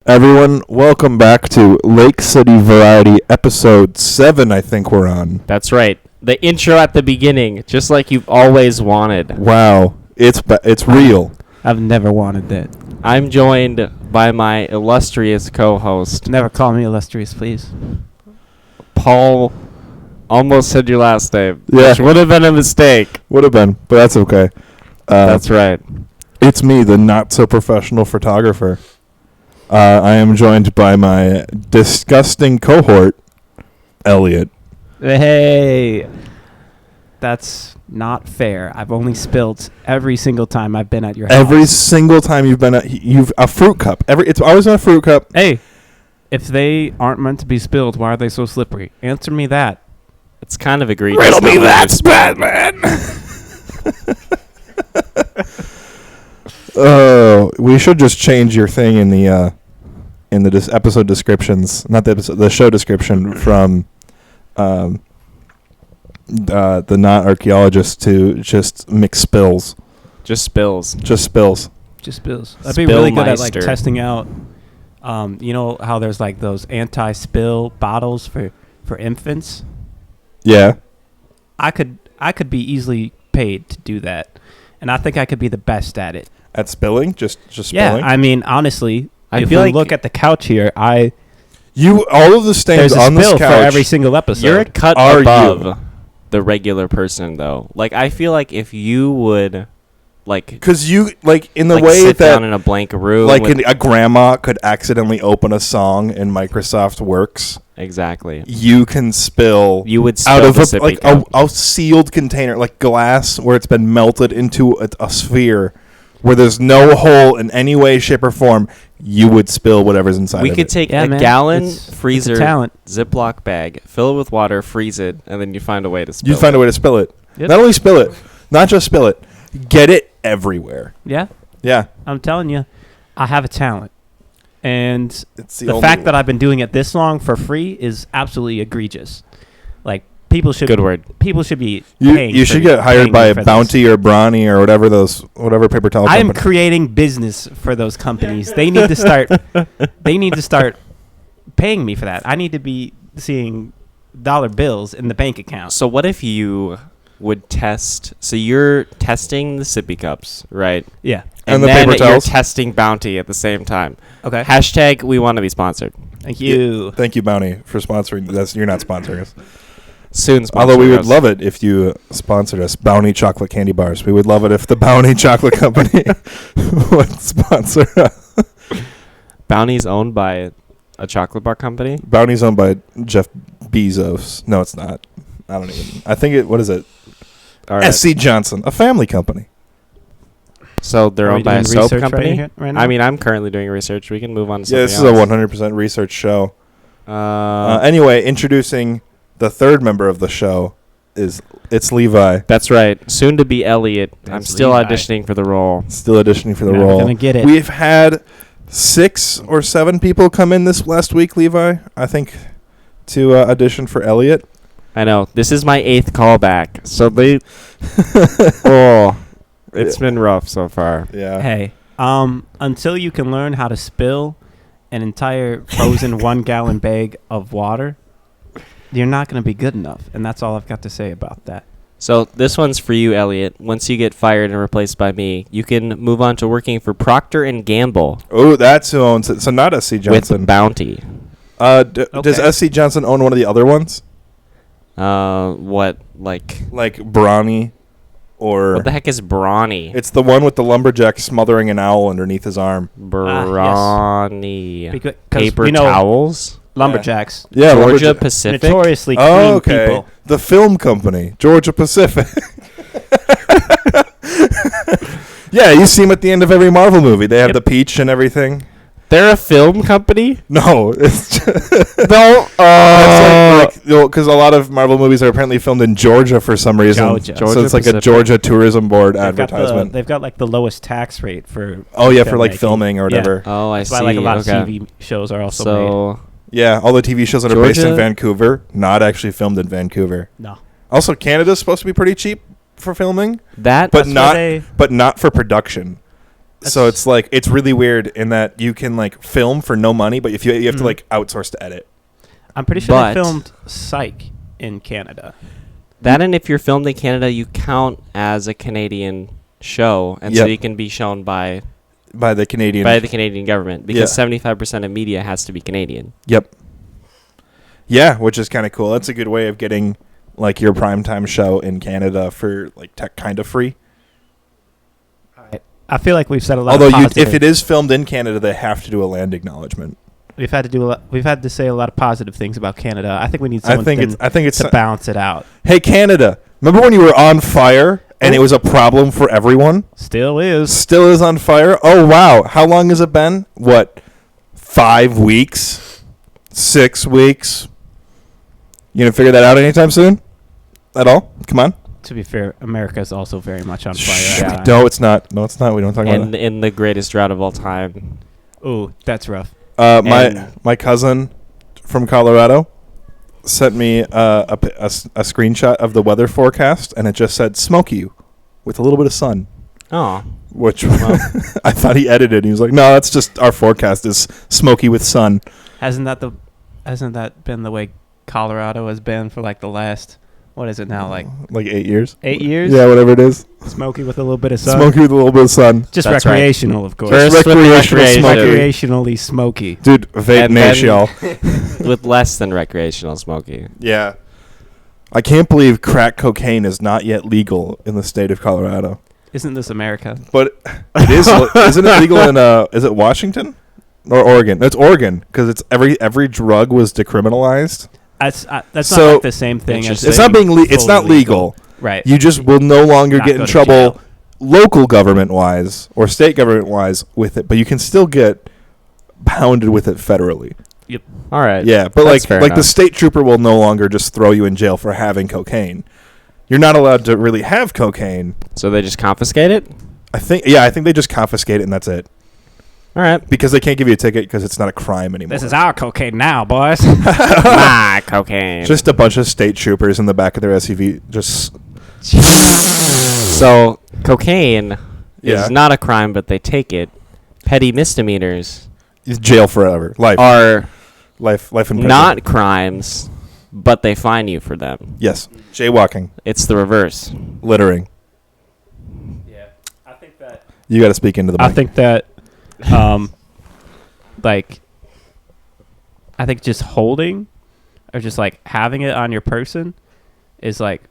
Everyone, welcome back to Lake City Variety episode 7, I think we're on. That's right. The intro at the beginning, just like you've always wanted. Wow, it's real. I've never wanted that. I'm joined by my illustrious co-host, Never call me illustrious, please. Paul. Almost said your last name. Yeah. Which would have been a mistake. Would have been, but that's okay. That's right. It's me, the not-so-professional photographer. I am joined by my disgusting cohort, Elliot. Hey, that's not fair. I've only spilled every single time I've been at your house. Every single time you've been you've a fruit cup. It's always in a fruit cup. Hey, if they aren't meant to be spilled, why are they so slippery? Answer me that. It's kind of egregious. Riddle me that, Batman. Oh, we should just change your thing in the episode descriptions, not the episode, the show description from the not archaeologists to just mix spills. Just spills. Just spills. Just spills. I'd be really good at like Spillmeister. testing out. You know how there's like those anti-spill bottles for infants. Yeah. I could be easily paid to do that, and I think I could be the best at it. At spilling? Just spilling? Yeah, I mean, honestly, I if feel you like look at the couch here, all of the stains there's a on this spill for couch. every single episode. You're a cut Are above you? the regular person, though. Like, I feel like if you would, like, Because you, like, in the like way sit down that, in a blank room. like, with- a grandma could accidentally open a song in Microsoft Works, exactly. you can spill You would spill out of the a, sippy like cup. a sealed container, like glass where it's been melted into a sphere where there's no hole in any way, shape, or form. You would spill whatever's inside We of could it. take Yeah, a man. gallon It's a freezer talent. Ziploc bag, fill it with water, freeze it, and then you find a way to spill You'd find a way to spill it. Yep. Not only spill it, not just spill it, get it everywhere. Yeah, Yeah. I'm telling you, I have a talent, and It's the fact that I've been doing it this long for free is absolutely egregious. Like people should Good word. People should be you paying you for- should get hired paying by me a for this. Bounty or Brawny or whatever paper towel I am company. creating business for those companies. They need to start. They need to start paying me for that. I need to be seeing dollar bills in the bank account. So what if you would test? So you're testing the sippy cups, right? Yeah. And the then paper you're towels. testing Bounty at the same time. Okay. Hashtag we want to be sponsored. Thank you. Thank you, Bounty, for sponsoring. You're not sponsoring us. Soon Although we would us. love it if you sponsored us. Bounty chocolate candy bars. We would love it if the Bounty chocolate company would sponsor us. Bounty's owned by a chocolate bar company. Bounty's owned by Jeff Bezos. No, it's not. I don't even. I think it. What is it? All right. SC Johnson, a family company. So they're Are we owned by a doing soap research company. right now? I mean, I'm currently doing research. We can move on to Yeah, something this is else. a 100% research show. Uh, Anyway, introducing the third member of the show it's Levi. That's right. Soon to be Elliot. I'm That's still Levi. auditioning for the role. Still auditioning for the Never role. gonna get it. We've had 6 or 7 people come in this last week, Levi, I think, to audition for Elliot. I know. This is my 8th callback. So they. Oh, it's been rough so far. Yeah. Hey, until you can learn how to spill an entire frozen 1 gallon bag of water, you're not going to be good enough. And that's all I've got to say about that. So this one's for you, Elliot. Once you get fired and replaced by me, you can move on to working for Procter and Gamble Oh, that's who owns it. So not SC Johnson. with Bounty. Okay. Does SC Johnson own one of the other ones? What like? Like Brawny or... What the heck is Brawny? It's the one with the lumberjack smothering an owl underneath his arm. Brawny. Because Paper we know towels. lumberjacks, Yeah, Georgia lumberjack- Pacific. notoriously clean Oh, okay. people. The film company, Georgia Pacific. Yeah, you see them at the end of every Marvel movie. They have Yep. the peach and everything. They're a film company. No, it's just, No. because a lot of Marvel movies are apparently filmed in Georgia for some reason. Georgia. So it's like a Pacific. Georgia Tourism Board They've got advertisement. they've got like the lowest tax rate for. Oh yeah, for like filmmaking. filming or Yeah. whatever. Oh, I That's see. why like a lot okay. of TV shows are also made. So Yeah, all the TV shows that are based in Georgia? Vancouver, not actually filmed in Vancouver. No. Also, Canada's supposed to be pretty cheap for filming, that but That's not where they- but not for production. So it's like it's really weird in that you can like film for no money, but if you have to like outsource to edit. I'm pretty sure they But- filmed Psych in Canada. That, and if you're filmed in Canada, you count as a Canadian show, and so Yep. you can be shown by By the Canadian. the Canadian government, because Yeah. 75% of media has to be Canadian. Yep. Yeah, which is kind of cool. That's a good way of getting like your primetime show in Canada for like tech kind of free. I feel like we've said a lot. Although of if it is filmed in Canada, they have to do a land acknowledgement. we've had to do a lot, we've had to say a lot of positive things about Canada. I think we need I something think it's to balance it out. Hey Canada, remember when you were on fire and it was a problem for everyone? Still is. Still is on fire? Oh wow. How long has it been? What? 5 weeks? 6 weeks? You gonna figure that out anytime soon? At all? Come on. To be fair, America is also very much on fire. Shh, at No, it's not. No, it's not. We don't talk about And in the greatest drought of all time. Ooh, that's rough. that. and- My cousin from Colorado sent me a screenshot of the weather forecast, and it just said smoky with a little bit of sun. Oh. Which I thought he edited. He was like, "No, that's just our forecast is smoky with sun." Hasn't that been the way Colorado has been for like the last, what is it now, like Like 8 years. 8 years? Yeah, whatever it is. Smoky with a little bit of sun. Smoky with a little bit of sun. Just That's right. recreational, of course. First with the recreational recreational. smoky. Recreationally smoky. Dude, vape And niche, then- y'all. With less than recreational smoking. Yeah. I can't believe crack cocaine is not yet legal in the state of Colorado. Isn't this America? But it is. Isn't it legal in? Is it Washington or Oregon? It's Oregon because it's every drug was decriminalized. That's So- not like the same thing as It's not being. It's not fully legal. Right. You just will no longer Not get go in to trouble, jail. local government wise or state government wise with it, but you can still get pounded with it federally. All right. Yeah, but That's fair the enough. state trooper will no longer just throw you in jail for having cocaine. You're not allowed to really have cocaine. So they just confiscate it? I think they just confiscate it and that's it. All right. Because they can't give you a ticket because it's not a crime anymore. This is our cocaine now, boys. My cocaine. Just a bunch of state troopers in the back of their SUV just So cocaine Yeah. is not a crime, but they take it. Petty misdemeanors jail forever. Life are in prison. not crimes, but they fine you for them. Yes. Jaywalking, It's the reverse. littering. Yeah, I think that. You got to speak into the mic. I think that, like, I think just holding, or just like having it on your person, is like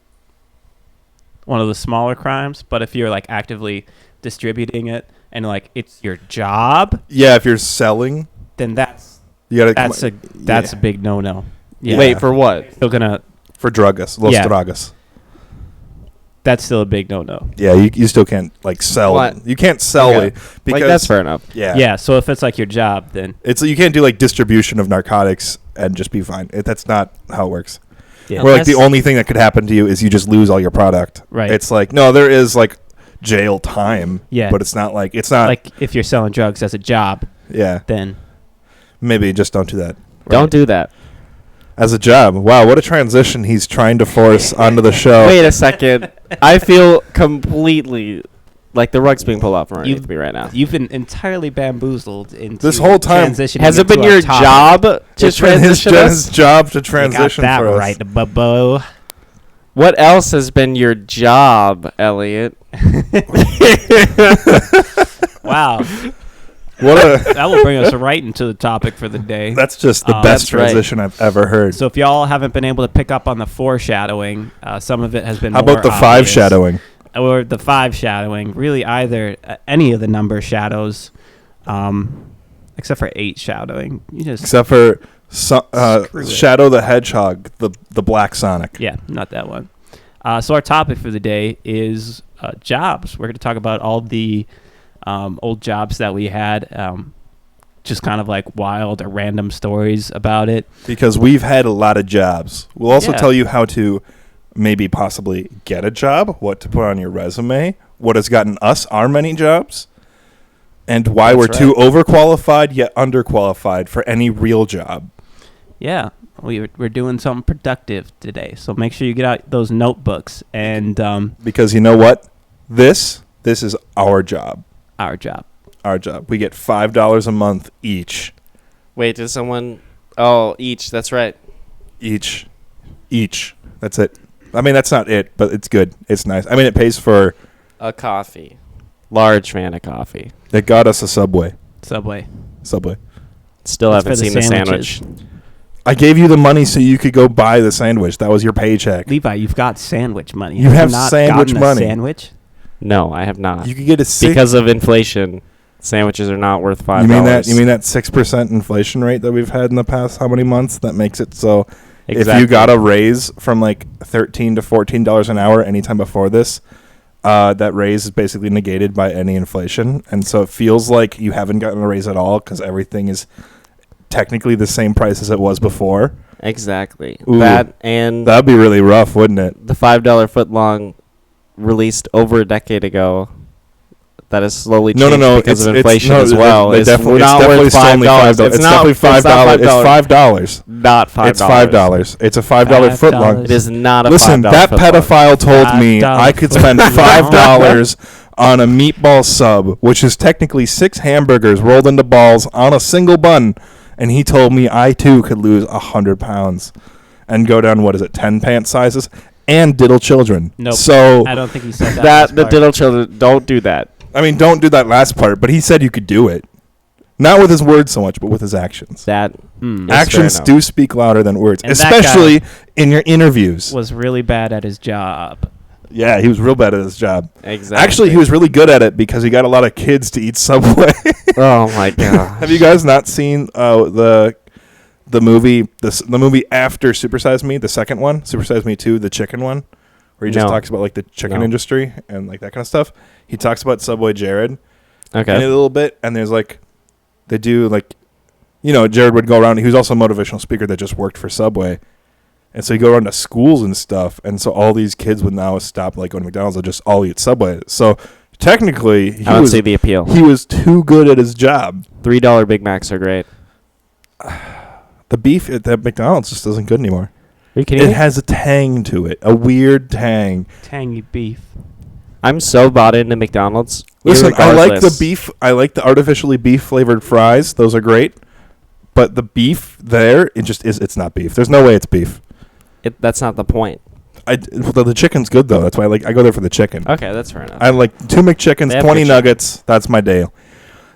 one of the smaller crimes. But if you're like actively distributing it and like it's your job, Yeah, if you're selling, then that's you got to a big no. Yeah. Wait, for what? Still gonna. for druggers, los Yeah. drogas. That's still a big no. Yeah, you still can't like sell. What? You can't sell Okay. it because Like, that's fair enough. Yeah. Yeah. So if it's like your job, then It's you can't do like distribution of narcotics and just be fine. That's not how it works. yeah. Where like the Unless- only thing that could happen to you is you just lose all your product. Right. It's like no, there is like jail time. Yeah. But it's not like it's not like if you're selling drugs as a job, yeah. then Maybe just don't do that. Don't do that. As a job. Wow, what a transition he's trying to force onto the show. Wait a second. I feel completely like the rug's being pulled out from underneath me right now. you've been entirely bamboozled into This whole time- transitioning Has it into been our your topic. job to It's been transition his us? job to You transition got that for us. right, Bubbo. What else has been your job, Elliot? Wow, What a that will bring us right into the topic for the day. that's just the best That's right. transition I've ever heard. So if y'all haven't been able to pick up on the foreshadowing, some of it has been. How about the more five obvious. shadowing? Or the five shadowing? Really, either any of the number shadows, except for 8 shadowing. You just Except for Screw it. Shadow the Hedgehog, the Black Sonic. yeah, not that one. So our topic for the day is jobs. We're going to talk about all the old jobs that we had, just kind of like wild or random stories about it. Because we've had a lot of jobs. We'll also Yeah. tell you how to maybe possibly get a job, what to put on your resume, what has gotten us our many jobs, and why That's we're too right. overqualified yet underqualified for any real job. Yeah, we're doing something productive today. So make sure you get out those notebooks and Because you know what? This is our job. our job. Our job. We get $5 a month each. Wait, did someone? Oh, each. That's right. Each. That's it. I mean, that's not it, but it's good. It's nice. I mean, it pays for... A coffee. Large fan of coffee. It got us a Subway. Subway. Still That's haven't for the seen the sandwiches. sandwich. I gave you the money so you could go buy the sandwich. That was your paycheck. Levi, you've got sandwich money. You have not sandwich gotten money. A sandwich? No, I have not. You could get a six. Because of inflation, sandwiches are not worth $5. You mean that 6% inflation rate that we've had in the past how many months? That makes it so Exactly. if you got a raise from like $13 to $14 an hour anytime before this, that raise is basically negated by any inflation, and so it feels like you haven't gotten a raise at all because everything is technically the same price as it was before. Exactly. Ooh. That and That'd be really rough, wouldn't it? the $5 footlong released over a decade ago. That is slowly changed because of inflation as well. It's not definitely worth still only $5. It's definitely $5. It's $5. Not $5. It's $5. It's a $5 footlong. It is not a Listen, $5 that footlong. pedophile told me $5 I could spend $5 on a meatball sub, which is technically 6 hamburgers rolled into balls on a single bun, and he told me I too could lose 100 pounds and go down 10 pant sizes and diddle children. Nope. So I don't think he said that. That last the part. diddle children don't do that. I mean, don't do that last part, but he said you could do it. Not with his words so much, but with his actions. That Mm. Yes, Actions fair enough. do speak louder than words, And that especially in your interviews. was really bad at his job. Yeah, he was real bad at his job. exactly. Actually, he was really good at it because he got a lot of kids to eat Subway. Oh my god. Have you guys not seen the movie the movie after Super Size Me, the second one, Super Size Me 2, the chicken one, where he just No. talks about like the chicken No. industry and like that kind of stuff? He talks about Subway Jared in a Okay. little bit, and there's like they do like, you know, Jared would go around. He was also a motivational speaker that just worked for Subway, and so he'd go around to schools and stuff, and so all these kids would now stop like going to McDonald's. They'll just all eat Subway. So technically, I don't see the appeal. he was too good at his job. $3 Big Macs are great. The beef at that McDonald's just isn't good anymore. Are you kidding It me? has a tang to it, a weird tang. Tangy beef. I'm so bought into McDonald's. Listen, I like the irregardless. beef. I like the artificially beef flavored fries. Those are great. But the beef there, it just is. It's not beef. There's no way it's beef. That's not the point. The chicken's good though. That's why I go there for the chicken. Okay, that's fair enough. I like 2 McChickens, They have 20 good nuggets. That's my deal.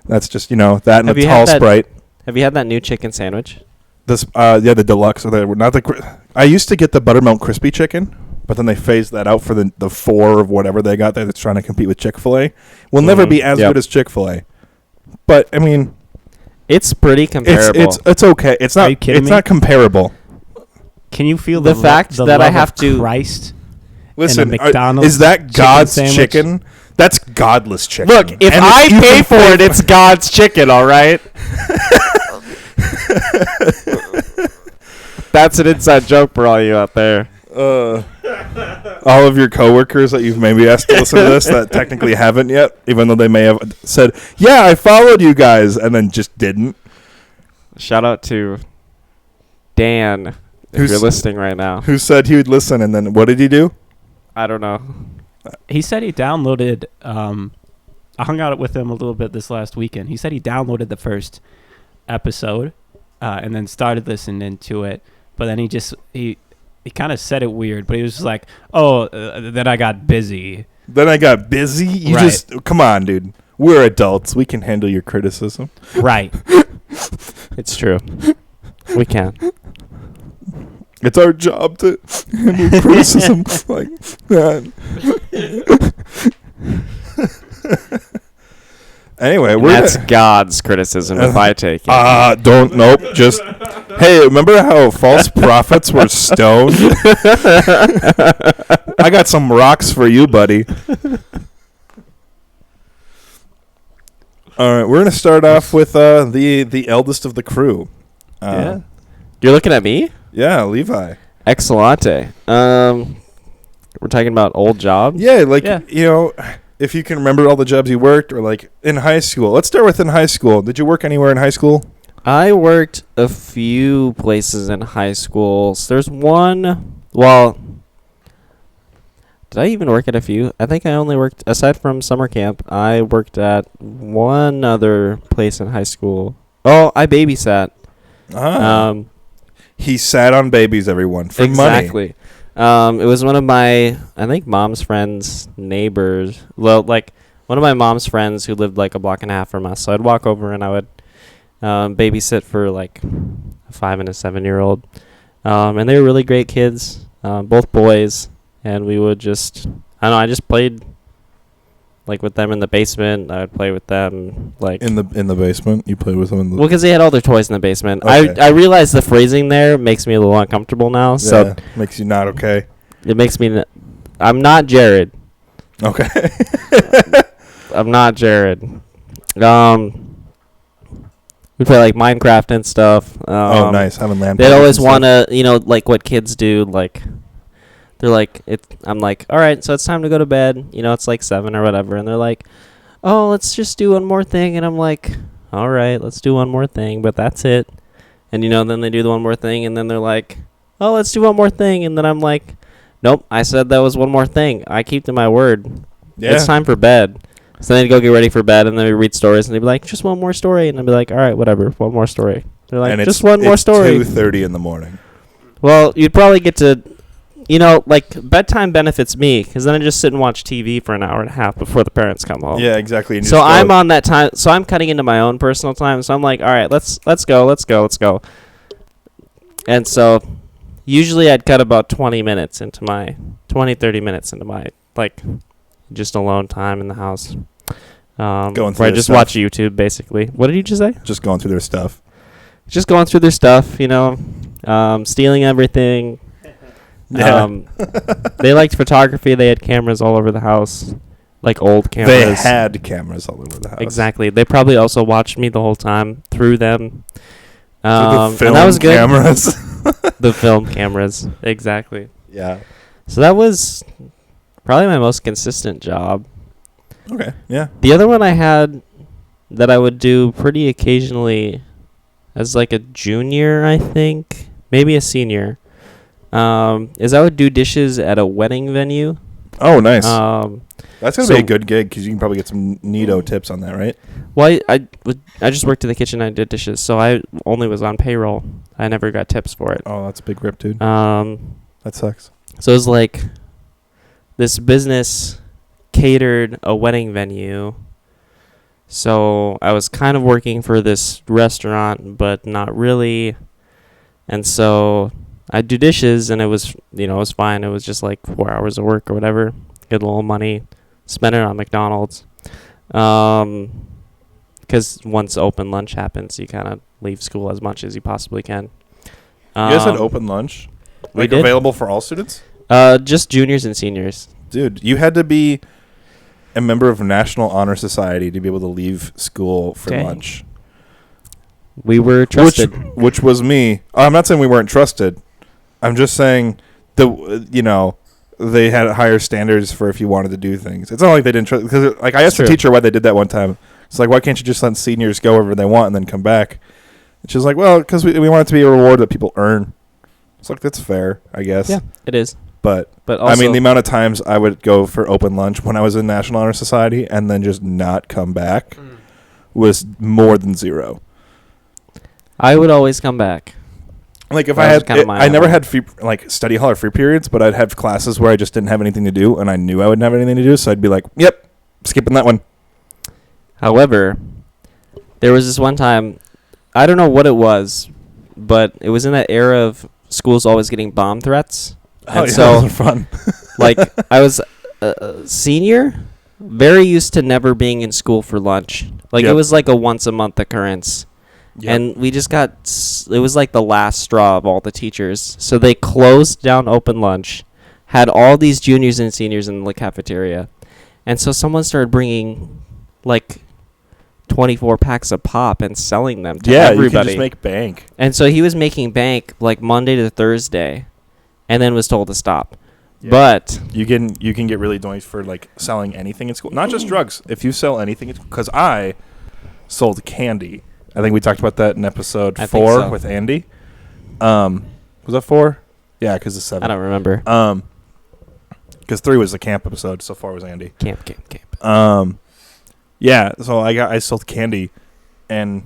That's just that and Have a you tall had that- Sprite. Have you had that new chicken sandwich? This the deluxe or not the. I used to get the buttermilk crispy chicken, but then they phased that out for the 4 of whatever they got there that's trying to compete with Chick-fil-A. Will never be as Yep. good as Chick-fil-A, but I mean, It's pretty comparable. it's okay. It's not. Are you kidding It's me? not comparable. Can you feel The the fact the that I love have of to- Christ? Listen, McDonald's is that chicken God's sandwich? chicken? That's godless chicken. Look, if And I you pay can for it, it's God's chicken, all right? That's an inside joke for all you out there. all of your coworkers that you've maybe asked to listen to this that technically haven't yet, even though they may have said, "Yeah, I followed you guys," and then just didn't. Shout out to Dan, if Who's- you're listening right now. Who said he would listen, and then what did he do? I don't know. He said he downloaded. I hung out with him a little bit this last weekend. He said he downloaded the first episode and then started listening to it. But then he kind of said it weird. But he was just like, "Oh, then I got busy." Then I got busy. You Right. just come on, dude. We're adults. We can handle your criticism. Right. It's true. We can. It's our job to handle criticism like that. Anyway, That's God's criticism if I take it. Nope. Just hey, remember how false prophets were stoned? I got some rocks for you, buddy. All right, we're gonna start off with the eldest of the crew. Yeah. You're looking at me? Yeah, Levi. Excellente. We're talking about old jobs. Yeah, like Yeah. if you can remember all the jobs you worked, or like in high school. Let's start with in high school. Did you work anywhere in high school? I worked a few places in high school. So there's one. Well, Did I even work at a few? I think I only worked, aside from summer camp, I worked at one other place in high school. Oh, I babysat. He sat on babies, everyone, for money. Exactly. It was one of my, I think, mom's friends' neighbors. Well, like, one of my mom's friends who lived, like, a block and a half from us. So I'd walk over and I would babysit for, like, a 5 and a 7-year-old. And they were really great kids, both boys. And we would just, I don't know, I just played, like, with them in the basement. I would play with them, like... In the basement? You played with them in the... Well, because they had all their toys in the basement. Okay. I realize the phrasing there makes me a little uncomfortable now. So yeah, makes you not okay. It makes me... I'm not Jared. Okay. I'm not Jared. We play, like, Minecraft and stuff. Oh, nice. Having land. They'd always want to, you know, like what kids do, like... They're like, I'm like, all right, so it's time to go to bed. You know, it's like 7 or whatever. And they're like, oh, let's just do one more thing. And I'm like, all right, let's do one more thing, but that's it. And, you know, then they do the one more thing. And then they're like, oh, let's do one more thing. And then I'm like, nope, I said that was one more thing. I keep to my word. Yeah. It's time for bed. So then they'd go get ready for bed. And then we read stories. And they'd be like, just one more story. And I'd be like, all right, whatever, one more story. They're like, and just one more story. It's 2:30 in the morning. Well, you'd probably get to... You know, like, bedtime benefits me, because then I just sit and watch TV for an hour and a half before the parents come home. Yeah, exactly. So I'm on that time. So I'm cutting into my own personal time. So I'm like, all right, let's go. And so usually I'd cut about 30 minutes into my, like, just alone time in the house. Going through where I just watch YouTube, basically. What did you just say? Just going through their stuff. Just going through their stuff, you know, stealing everything. Yeah. They liked photography. They had cameras all over the house, like old cameras. They had cameras all over the house. Exactly. They probably also watched me the whole time through them. The film and that was good. Cameras. The film cameras. Exactly. Yeah. So that was probably my most consistent job. Okay. Yeah. The other one I had that I would do pretty occasionally as like a junior, I think, maybe a senior. Is I would do dishes at a wedding venue. Oh, nice. That's gonna be a good gig because you can probably get some neato tips on that, right? Well, I just worked in the kitchen. I did dishes, so I only was on payroll. I never got tips for it. Oh, that's a big rip, dude. That sucks. So it was like this business catered a wedding venue. So I was kind of working for this restaurant, but not really. And so I'd do dishes, and it was, you know, it was fine. It was just like 4 hours of work or whatever. Get a little money, spend it on McDonald's. Because once open lunch happens, you kind of leave school as much as you possibly can. You guys had open lunch? We did. Available for all students? Just juniors and seniors. Dude, you had to be a member of National Honor Society to be able to leave school for lunch. We were trusted. Which was me. I'm not saying we weren't trusted. I'm just saying they had higher standards for if you wanted to do things. It's not like they didn't trust. Because like I asked the teacher why they did that one time. It's like, why can't you just let seniors go wherever they want and then come back? And she's like, well, because we want it to be a reward that people earn. It's like, that's fair, I guess. Yeah, it is. But also, I mean, the amount of times I would go for open lunch when I was in National Honor Society and then just not come back was more than zero. I would always come back. Like if I had, I never had free, like study hall or free periods, but I'd have classes where I just didn't have anything to do, and I knew I wouldn't have anything to do, so I'd be like, "Yep, skipping that one." However, there was this one time, I don't know what it was, but it was in that era of schools always getting bomb threats. Oh, yeah, those are fun. Like I was a senior, very used to never being in school for lunch. Like it was like a once a month occurrence. Yep. And we just got, it was like the last straw of all the teachers. So they closed down open lunch, had all these juniors and seniors in the cafeteria. And so someone started bringing like 24 packs of pop and selling them to everybody. Yeah, you can just make bank. And so he was making bank like Monday to Thursday and then was told to stop. Yeah. But you can get really noised for like selling anything in school. Not just drugs. If you sell anything, because I sold candy. I think we talked about that in episode 4 with Andy. Was that 4? Yeah, because it's 7. I don't remember. Because because 3 was the camp episode. So 4 was Andy. Camp. Yeah. So I sold candy, and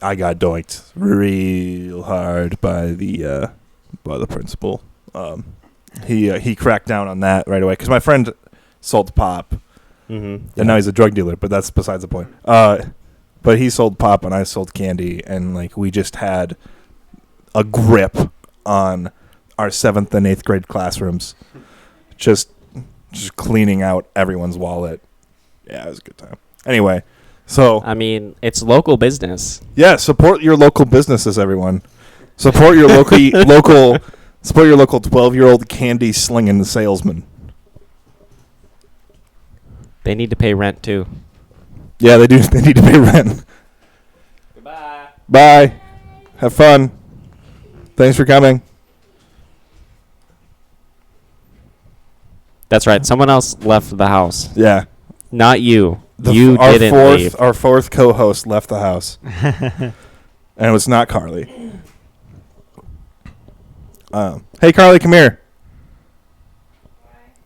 I got doinked real hard by the principal. He cracked down on that right away because my friend sold pop, and now he's a drug dealer. But that's besides the point. But he sold pop and I sold candy, and like we just had a grip on our 7th and 8th grade classrooms, just cleaning out everyone's wallet. Yeah, it was a good time. Anyway, so I mean, it's local business. yeah, support your local businesses, everyone. Support your support your local 12-year-old candy slinging salesman. They need to pay rent too. Yeah, they do. They need to pay rent. Goodbye. Bye. Have fun. Thanks for coming. That's right. Someone else left the house. Yeah. Not you. You didn't leave. Our fourth co-host left the house. And it was not Carly. Hey, Carly, come here.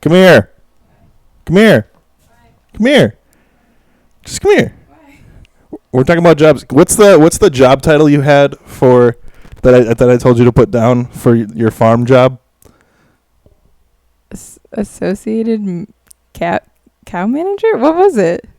Come here. Come here. Come here. Just come here. We're talking about jobs. What's the job title you had for that I told you to put down for your farm job? Associated cow manager? What was it?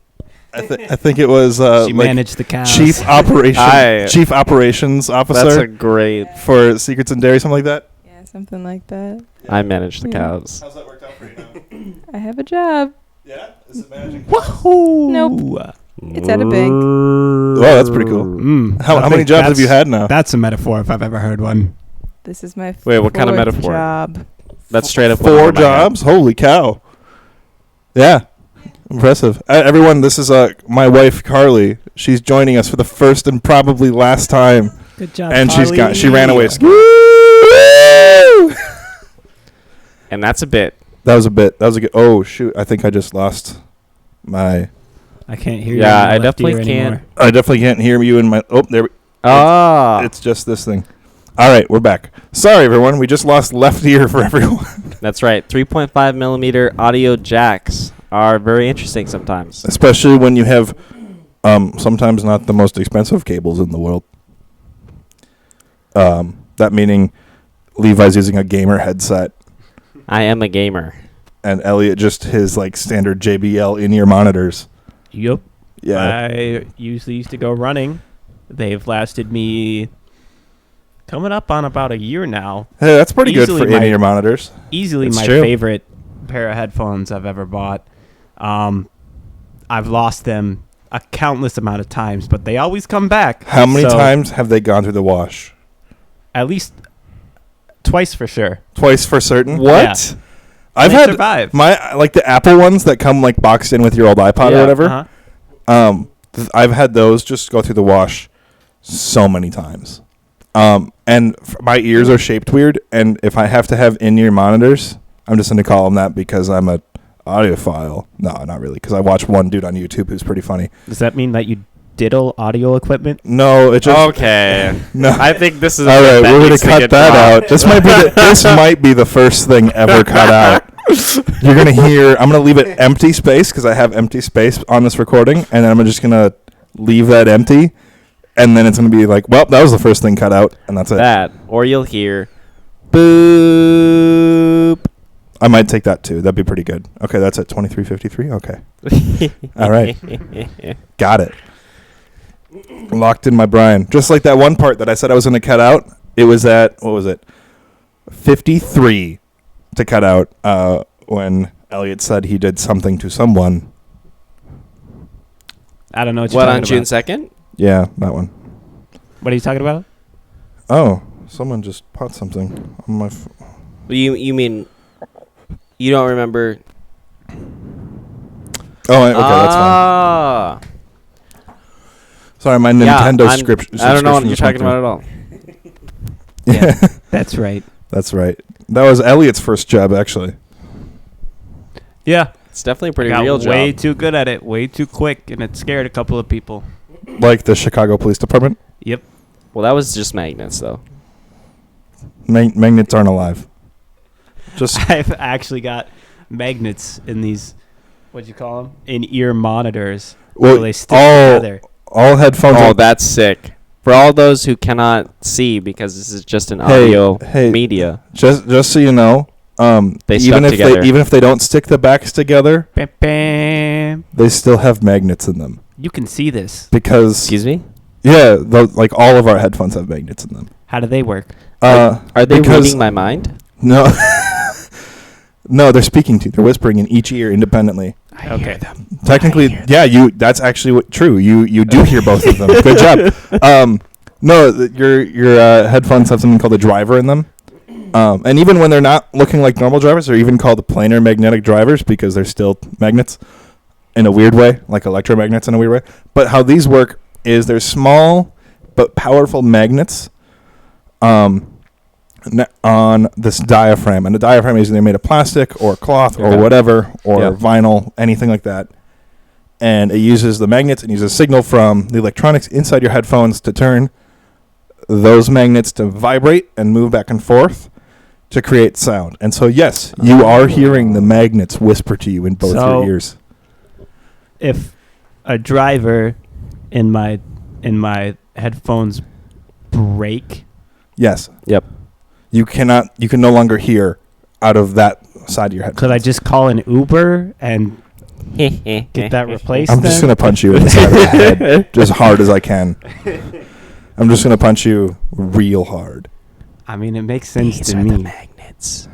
I think it was She managed the cows. chief operations officer. That's a great. For Secrets and Dairy, something like that. Yeah, something like that. I manage the Yeah. cows. How's that worked out for you now? I have a job. Yeah, is it managing? Woohoo! Nope. It's at a bank. Oh, that's pretty cool. How many jobs have you had now? That's a metaphor if I've ever heard one. This is my Wait, what kind of fourth metaphor? job. That's straight up 4 jobs. Holy cow! Yeah, impressive. Everyone, this is my wife Carly. She's joining us for the first and probably last time. Good job, And Carly. she ran away. And that's a bit. That was a bit. That was a good. Oh shoot! I think I just lost my. I can't hear you. Yeah, in my I left definitely ear can't. anymore. I definitely can't hear you in my. Oh, there. It's just this thing. All right, we're back. Sorry, everyone. We just lost left ear for everyone. That's right. 3.5 millimeter audio jacks are very interesting sometimes. Especially when you have sometimes not the most expensive cables in the world. That meaning Levi's using a gamer headset I am a gamer. and Elliot just his like standard JBL in-ear monitors. Yup. Yeah. I usually used to go running. They've lasted me coming up on about a year now. Hey, that's pretty good Easily for in-ear monitors. Easily It's my true. favorite pair of headphones I've ever bought. I've lost them a countless amount of times, but they always come back. How many So, times have they gone through the wash? At least twice for sure. Twice for certain. What? Yeah. I've They had survive. my like the Apple ones that come like boxed in with your old iPod or Yeah, whatever. Uh-huh. I've had those just go through the wash so many times. And my ears are shaped weird, and if I have to have in-ear monitors, I'm just going to call them that because I'm a audiophile. No, not really, because I watch one dude on YouTube who's pretty funny. Does that mean that you diddle audio equipment? No, it just Okay. no. I think this is All right, we're going to cut that out. This might be the first thing ever cut out. You're going to hear. I'm going to leave it empty space because I have empty space on this recording, and then I'm just going to leave that empty. And then it's going to be like, well, that was the first thing cut out, and that's it. That, or you'll hear boop. I might take that too. That'd be pretty good. Okay, that's at 23:53. Okay. All right. Got it. Locked in my brain. Just like that one part that I said I was going to cut out. It was at, what was it? 53 to cut out when Elliot said he did something to someone. I don't know what you're What, talking on June about. 2nd? Yeah, that one. What are you talking about? Oh, someone just pot something on my You mean you don't remember? Oh, okay, that's fine. Ah. Sorry, my Nintendo script. I don't know what you're talking about at all. Yeah, That's right. that's right. That was Elliot's first job, actually. Yeah. It's definitely a pretty Got real way job. too good at it, way too quick, and it scared a couple of people. Like the Chicago Police Department. Yep. Well, that was just magnets, though. Magnets aren't alive. Just I've actually got magnets in these, what'd you call them? In-ear monitors. Well, so they stick all together. all headphones. Oh, are- that's sick. For all those who cannot see, because this is just an Hey, audio hey. media, just so you know, They even stuck if together. even if they don't stick the backs together, Bam, bam. they still have magnets in them You can see this. because excuse me, like all of our headphones have magnets in them. How do they work? are they because- reading my mind? No, no, they're speaking to you. They're whispering in each ear independently. I hear them. Technically, yeah, that's actually true. You do hear both of them. Good job. No, your headphones have something called a driver in them. And even when they're not looking like normal drivers, they're even called planar magnetic drivers because they're still magnets in a weird way, like electromagnets in a weird way. But how these work is they're small but powerful magnets on this diaphragm. And the diaphragm is either made of plastic or cloth or Okay. whatever, or Yeah. vinyl, anything like that. And it uses the magnets and uses a signal from the electronics inside your headphones to turn those magnets to vibrate and move back and forth to create sound. And so, yes, you are hearing the magnets whisper to you in both So- your ears. If a driver in my headphones break, Yes. Yep. You can no longer hear out of that side of your head. could I just call an Uber and get that replaced? I'm just then? going to punch you in the side of the head as hard as I can. I'm just going to punch you real hard. I mean, it makes sense These to are me. the magnets.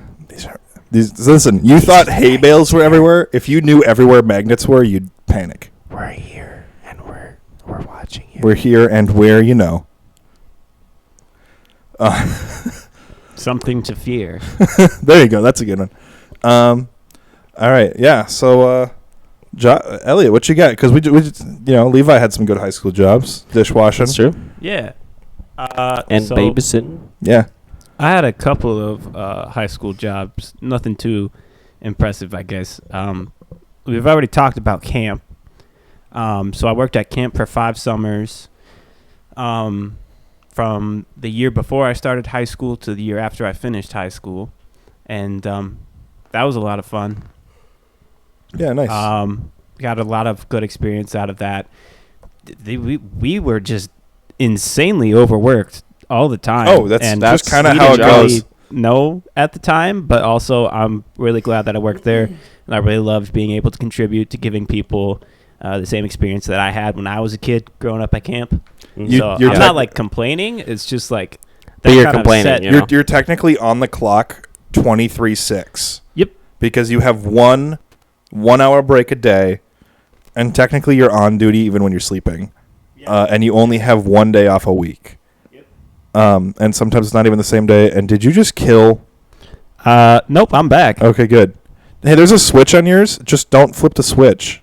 Listen, you thought hay bales were everywhere. If you knew everywhere magnets were, you'd panic. We're here and we're watching you. We're here and where you know. Something to fear. There you go. That's a good one. All right. Yeah. So, Elliot, what you got? Because we just, Levi had some good high school jobs, dishwashing. That's true. Yeah. And so babysitting. Yeah. I had a couple of high school jobs. Nothing too impressive, I guess. We've already talked about camp. So I worked at camp for 5 summers. From the year before I started high school to the year after I finished high school. And that was a lot of fun. Yeah. Nice. Got a lot of good experience out of that. We were just insanely overworked all the time. Oh, that's just kind of how it goes. No, at the time, but also I'm really glad that I worked there, and I really loved being able to contribute to giving people the same experience that I had when I was a kid growing up at camp. So you're I'm not like complaining. It's just like But you're kind of complaining, set- you know? You're technically on the clock 23/6. Yep. Because you have 1 hour break a day, and technically you're on duty even when you're sleeping. And you only have 1 day off a week. And sometimes it's not even the same day. And did you just kill? Nope, I'm back. Okay, good. Hey, there's a switch on yours. Just don't flip the switch.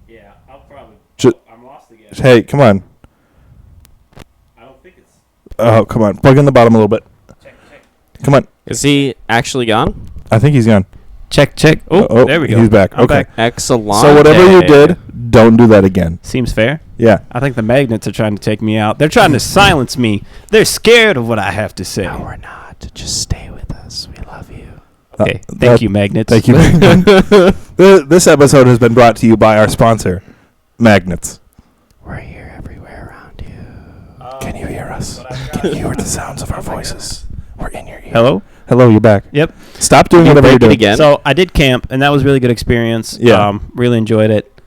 Yeah, I'll probably. I'm lost again. Hey, come on. I don't think it's. Oh, come on. Plug in the bottom a little bit. Check. Come on. Is he actually gone? I think he's gone. Check. Oh, there we go. He's back. I'm Okay. back. Excellent. So whatever you did, don't do that again. Seems fair. Yeah. I think the magnets are trying to take me out. They're trying to silence me. They're scared of what I have to say. No, we're not. Just stay with us. We love you. Okay, thank you, magnets. Thank you. This episode has been brought to you by our sponsor, Magnets. We're here everywhere around you. Can you hear us? Can you hear the sounds of our voices? We're in your ear. Hello? Hello, you're back. Yep. Stop doing You whatever you're break it doing. again? So I did camp, and that was a really good experience. Yeah. Really enjoyed it.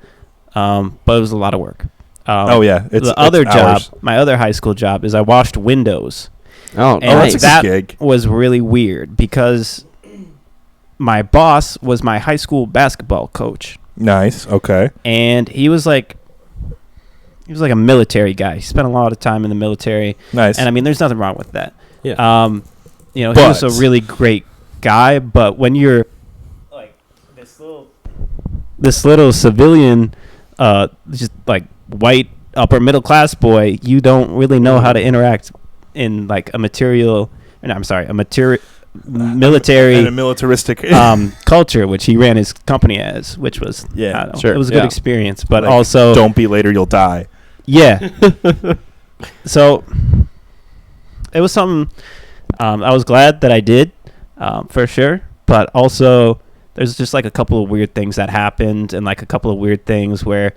But it was a lot of work. Oh yeah, The other job, my other high school job, is I washed windows. Oh, And that's nice. a that good gig. was really weird because my boss was my high school basketball coach, Nice. Okay. and he was like a military guy. He spent a lot of time in the military, Nice. and I mean, there's nothing wrong with that. Yeah. He was a But- really great guy, but when you're like this little civilian, just like white upper middle class boy, you don't really know how to interact in like a military and military a militaristic. culture, which he ran his company as, which was Yeah, I don't know, sure, it was a good yeah. experience, but Like, also don't be later, you'll die. yeah. So it was something I was glad that I did, for sure. but also there's just like a couple of weird things that happened, and like a couple of weird things where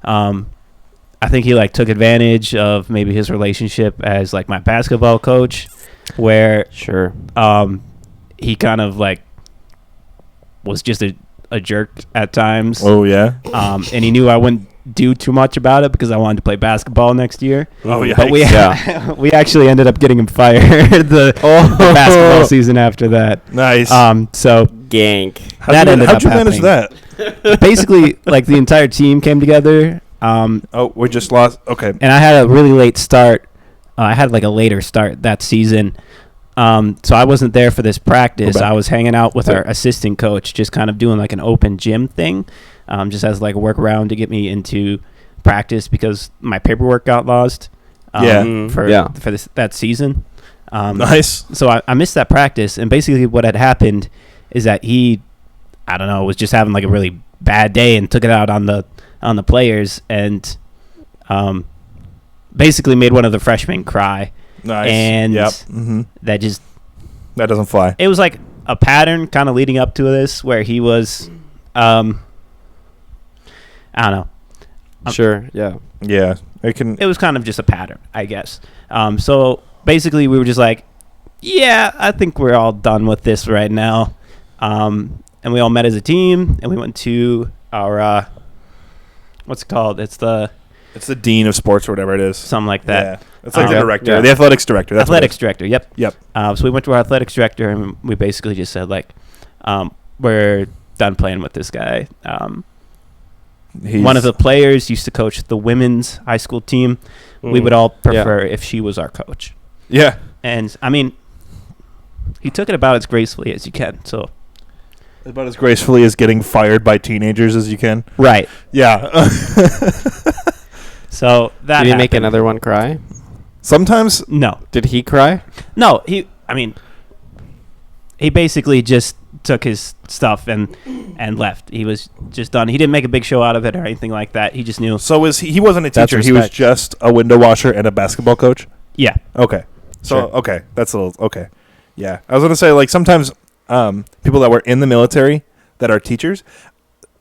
I think he like took advantage of maybe his relationship as like my basketball coach, where Sure. he kind of like was just a jerk at times. Oh yeah. And he knew I wouldn't do too much about it because I wanted to play basketball next year. Oh yeah. But we we actually ended up getting him fired the basketball season after that. Nice. So Gank. How'd you manage that? basically, like the entire team came together. Oh, we just lost. Okay. And I had a really late start. I had like a later start that season. So I wasn't there for this practice. Go back. I was hanging out with our assistant coach, just kind of doing like an open gym thing, just as like a workaround to get me into practice because my paperwork got lost. For that season. Nice. So I missed that practice, and basically what had happened is that he, I don't know, was just having like a really bad day and took it out on the players, and basically made one of the freshmen cry. Nice. And yep. that doesn't fly. it was like a pattern kind of leading up to this where he was I don't know. Sure. Yeah. Yeah. It can. It was kind of just a pattern, I guess. So basically we were just like, yeah, I think we're all done with this right now. And we all met as a team, and we went to our what's it called? It's the dean of sports or whatever it is. something like that. Yeah. It's like the Okay. director, Yeah. the athletics director. That's what it Athletics director. Yep. Yep. So we went to our athletics director, and we basically just said like, we're done playing with this guy. is. One of the players used to coach the women's high school team. We would all prefer if she was our coach. Yeah. And I mean, he took it about as gracefully as you can. So About as gracefully as getting fired by teenagers as you can. right. Yeah. So that Did he make happened. another one cry? Sometimes. No, Did he cry? no. He basically just took his stuff and left. He was just done. He didn't make a big show out of it or anything like that. He just knew. So was he wasn't a That's teacher. He was respect. just a window washer and a basketball coach. Yeah. Okay. So Sure. okay, that's a little okay. Yeah, I was gonna say like sometimes people that were in the military that are teachers,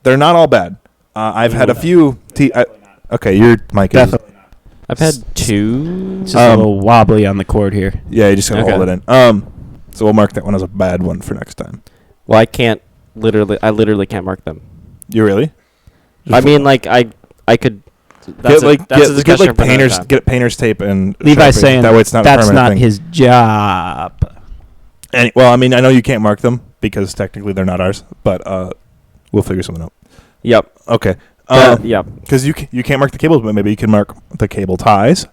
they're not all bad. I've had a few. Okay, your mic is. Definitely. I've had two. It's just a little wobbly on the cord here. Yeah, you just gotta Okay. hold it in. So we'll mark that one as a bad one for next time. Well, I literally can't mark them. You really? I mean, like I could. That's Get a discussion get like for another painters time. get painter's tape and Levi's Sharpie. saying that way it's not a that's permanent not thing. his job. Well, I mean, I know you can't mark them because technically they're not ours, but we'll figure something out. Yep. Okay. Yep. Because you can't mark the cables, but maybe you can mark the cable ties.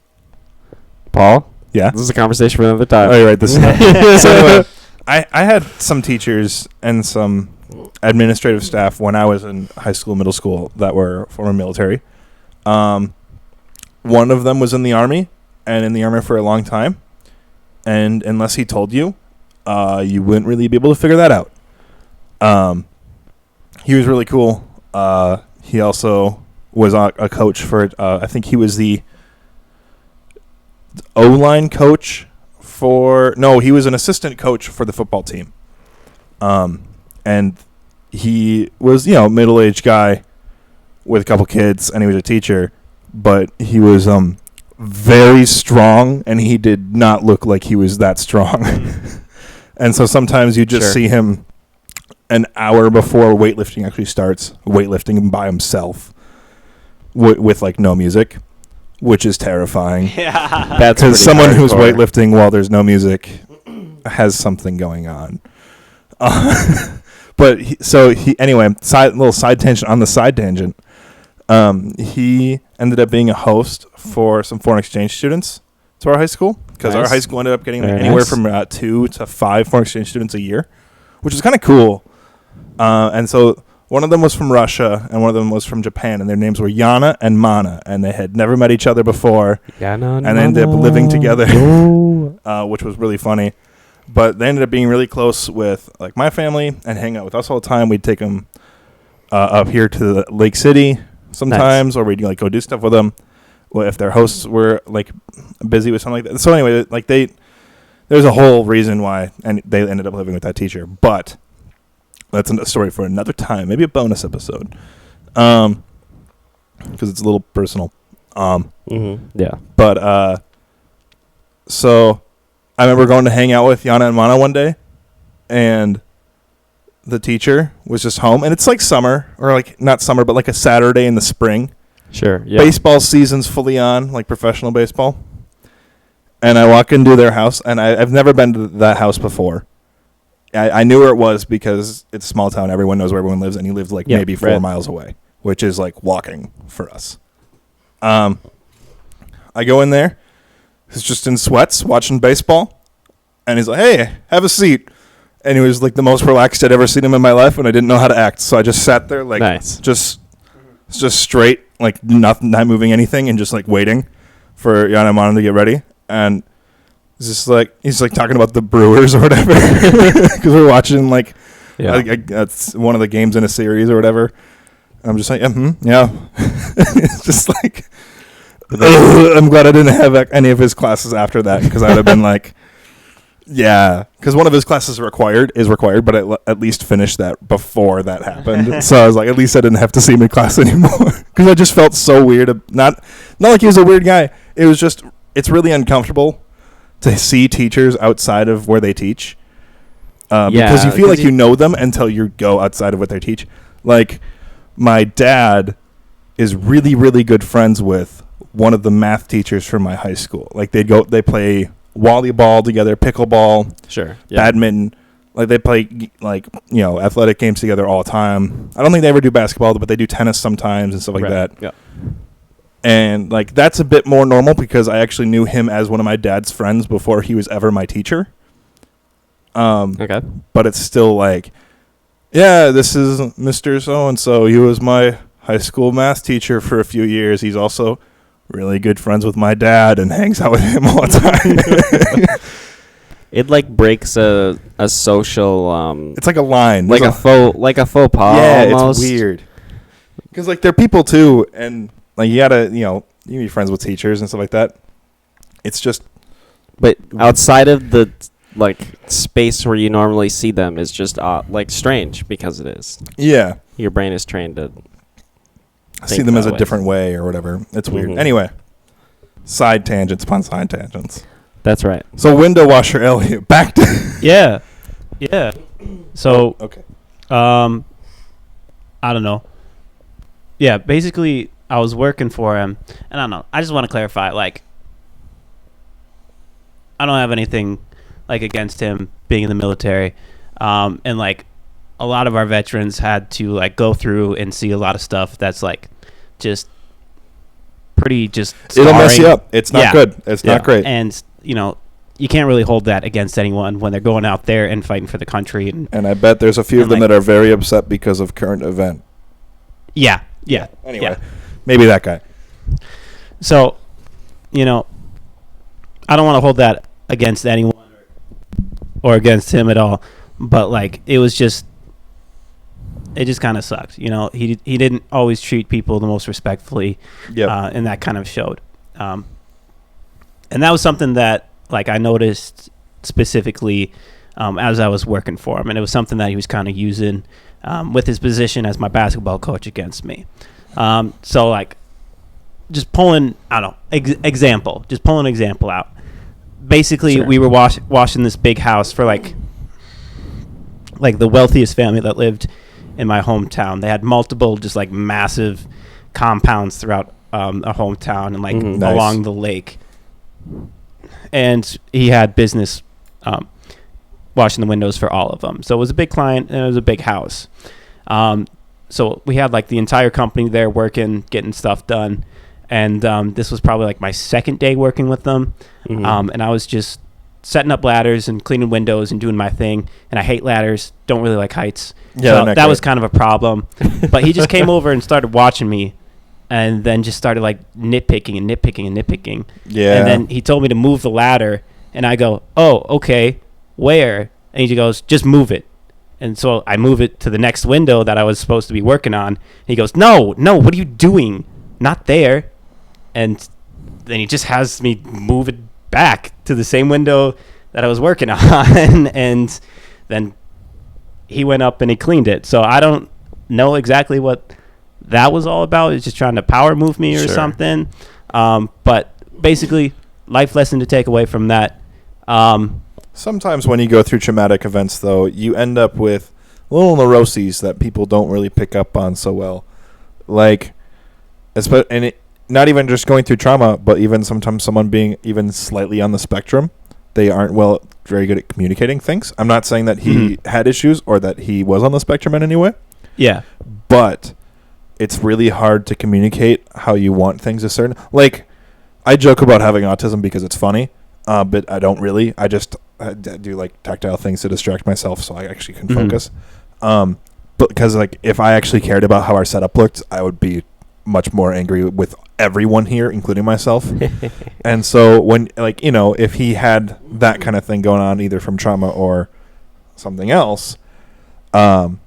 Paul, Yeah. this is a conversation for another time. Oh, you're right. This is not. So anyway, I had some teachers and some administrative staff when I was in high school, middle school that were former military. One of them was in the Army and in the Army for a long time. And unless he told you, you wouldn't really be able to figure that out. He was really cool. He also was a coach for, I think he was the O-line coach he was an assistant coach for the football team. And he was, middle-aged guy with a couple kids, and he was a teacher, but he was very strong, and he did not look like he was that strong. And so sometimes you just Sure. see him an hour before weightlifting actually starts, weightlifting by himself with like no music, which is terrifying. Yeah. That's Because pretty someone who's hardcore. weightlifting while there's no music has something going on. But anyway, little side tangent on the side tangent. He ended up being a host for some foreign exchange students to our high school, because our Nice. high school ended up getting Very anywhere nice. from 2 to 5 foreign exchange students a year, which is kind of cool. And so one of them was from Russia and one of them was from Japan, and their names were Yana and Mana, and they had never met each other before, and they ended up living together, which was really funny. But they ended up being really close with like my family and hang out with us all the time. We'd take them up here to the Lake City sometimes, or we'd like go do stuff with them. Well, if their hosts were like busy with something like that. So anyway, like there's a whole reason why, and they ended up living with that teacher. But That's a story for another time, maybe a bonus episode, because it's a little personal. Yeah. But so I remember going to hang out with Yana and Mana one day, and the teacher was just home, and it's like summer, or like not summer, but like a Saturday in the spring. Sure. Yeah. Baseball season's fully on, like professional baseball. And I walk into their house, and I've never been to that house before. I knew where it was because it's a small town. Everyone knows where everyone lives, and he lived like maybe 4 miles away, which is like walking for us. I go in there. He's just in sweats watching baseball, and he's like, "Hey, have a seat." And he was like the most relaxed I'd ever seen him in my life, and I didn't know how to act, so I just sat there like just straight, like not moving anything, and just like waiting for Yana and Mana to get ready. And he's like talking about the Brewers or whatever, because we're watching that's one of the games in a series or whatever. I'm just like, yeah. It's just like, I'm glad I didn't have any of his classes after that, because I would have been like, yeah, because one of his classes is required, but I at least finished that before that happened. So I was like, at least I didn't have to see him in class anymore, because I just felt so weird. Not like he was a weird guy. It was just, it's really uncomfortable to see teachers outside of where they teach, because you feel like you know them until you go outside of what they teach. Like, my dad is really, really good friends with one of the math teachers from my high school. Like, they play volleyball together, pickleball, badminton. Like, they play athletic games together all the time. I don't think they ever do basketball, but they do tennis sometimes and stuff like that. Yeah. And like, that's a bit more normal, because I actually knew him as one of my dad's friends before he was ever my teacher. Okay. But it's still like, yeah, this is Mr. So-and-so. He was my high school math teacher for a few years. He's also really good friends with my dad and hangs out with him all the time. It like breaks a social it's like a line. like a faux pas. Yeah, almost. It's weird. Because like, they're people too, and like, you gotta, you be friends with teachers and stuff like that. It's just, but outside of the like space where you normally see them is just like strange, because it is. Yeah. Your brain is trained to see them as a different way or whatever. It's weird. Anyway, side tangents upon side tangents. That's right. So, window washer Elliot, back to Yeah. So, okay. I don't know. Yeah, basically, I was working for him, and I don't know. I just want to clarify, like, I don't have anything like against him being in the military, and like, a lot of our veterans had to like go through and see a lot of stuff that's like just pretty just it'll mess you up. It's not good. It's not great. And you can't really hold that against anyone when they're going out there and fighting for the country. And I bet there's a few of them that are very upset because of current event. Yeah. Anyway, maybe that guy. So, I don't want to hold that against anyone or against him at all, but like, it just kind of sucked. He didn't always treat people the most respectfully, and that kind of showed. And that was something that like I noticed specifically as I was working for him, and it was something that he was kind of using with his position as my basketball coach against me. So like, just pulling, I don't know, example out. Basically, we were washing this big house for like the wealthiest family that lived in my hometown. They had multiple just like massive compounds throughout our hometown and like along the lake. And he had business washing the windows for all of them. So it was a big client, and it was a big house. So we had like the entire company there working, getting stuff done. And this was probably like my second day working with them. And I was just setting up ladders and cleaning windows and doing my thing. And I hate ladders, don't really like heights. Yeah, so that was kind of a problem. But he just came over and started watching me, and then just started like nitpicking. Yeah. And then he told me to move the ladder, and I go, "Oh, okay. Where?" And he goes, "Just move it." And so I move it to the next window that I was supposed to be working on. And he goes, No, what are you doing? Not there. And then he just has me move it back to the same window that I was working on. And then he went up and he cleaned it. So I don't know exactly what that was all about. It's just trying to power move me or Sure. something. But basically, life lesson to take away from that. Sometimes when you go through traumatic events, though, you end up with little neuroses that people don't really pick up on so well. Like, not even just going through trauma, but even sometimes someone being even slightly on the spectrum, they aren't very good at communicating things. I'm not saying that he had issues or that he was on the spectrum in any way. Yeah. But it's really hard to communicate how you want things a certain... Like, I joke about having autism because it's funny, but I don't really. I do, like, tactile things to distract myself so I actually can focus. But because, like, if I actually cared about how our setup looked, I would be much more angry with everyone here, including myself. And so when, like, you know, if he had that kind of thing going on, either from trauma or something else, then,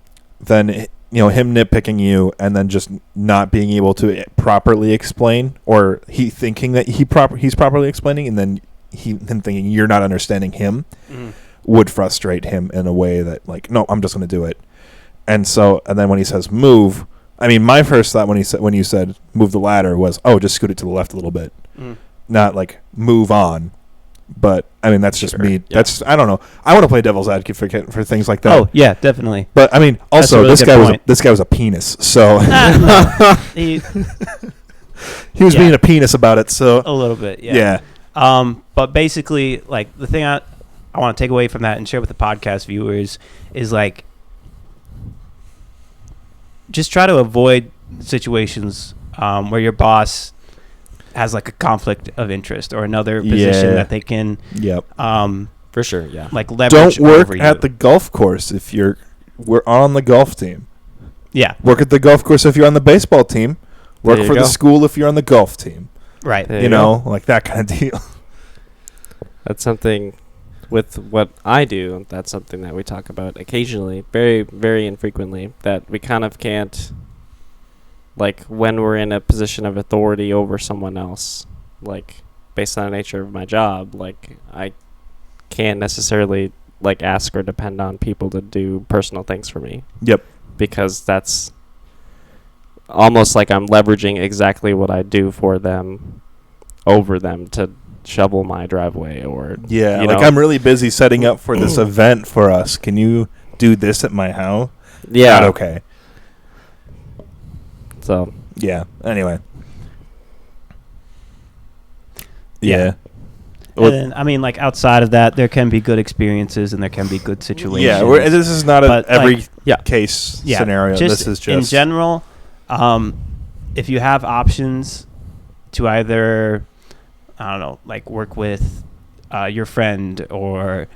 you know, him nitpicking you and then just not being able to properly explain, or he thinking that he's properly explaining, and then him thinking you're not understanding him, would frustrate him in a way that, like, no, I'm just going to do it. And then when he says move, I mean, my first thought when you said move the ladder was, oh, just scoot it to the left a little bit, not like move on. But I mean, that's just me. Yeah. That's, I don't know. I want to play devil's advocate for things like that. Oh, yeah, definitely. But I mean, also really this good guy point. this guy was a penis, so He- he was Yeah. being a penis about it. So a little bit, yeah. But basically, like, the thing I want to take away from that and share with the podcast viewers is, like, just try to avoid situations where your boss has, like, a conflict of interest or another position that they can yep. For sure, yeah. like leverage Don't work over you. at the golf course if we're on the golf team. Yeah, Work at the golf course if you're on the baseball team. Work There you for the go. school if you're on the golf team. right. There You know, like that kind of deal. That's something with what I do. That's something that we talk about occasionally, very, very infrequently, that we kind of can't, like, when we're in a position of authority over someone else, like, based on the nature of my job, like, I can't necessarily, like, ask or depend on people to do personal things for me. Yep. Because that's almost like I'm leveraging exactly what I do for them over them to shovel my driveway, or Yeah, you like, know. I'm really busy setting up for this event for us. Can you do this at my house? Yeah. Not okay. So Yeah. Anyway. Yeah. Yeah. And then, I mean, like, outside of that, there can be good experiences and there can be good situations. Yeah. This is not But, every like, yeah. case Yeah, scenario. This is just in general. If you have options to either, I don't know, like, work with your friend or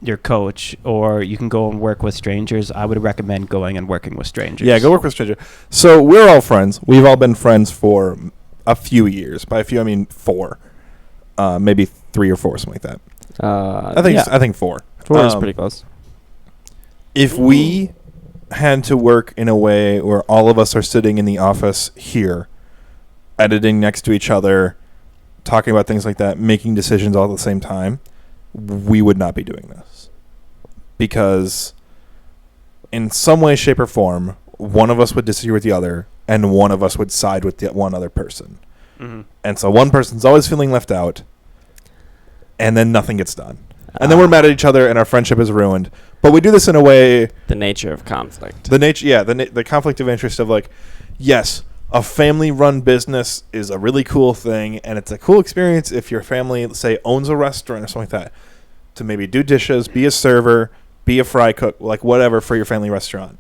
your coach, or you can go and work with strangers, I would recommend going and working with strangers. Yeah, go work with stranger. So we're all friends. We've all been friends for a few years. By a few, I mean 4, maybe 3 or 4, something like that. I think 4. 4 is pretty close. If we had to work in a way where all of us are sitting in the office here, editing next to each other, talking about things like that, making decisions all at the same time, we would not be doing this. Because in some way, shape, or form, one of us would disagree with the other, and one of us would side with the one other person. Mm-hmm. And so one person's always feeling left out, and then nothing gets done. And then we're mad at each other, and our friendship is ruined. But we do this in a way... The nature of conflict. The conflict of interest of, like, yes, a family-run business is a really cool thing, and it's a cool experience if your family, say, owns a restaurant or something like that, to maybe do dishes, be a server, be a fry cook, like, whatever for your family restaurant.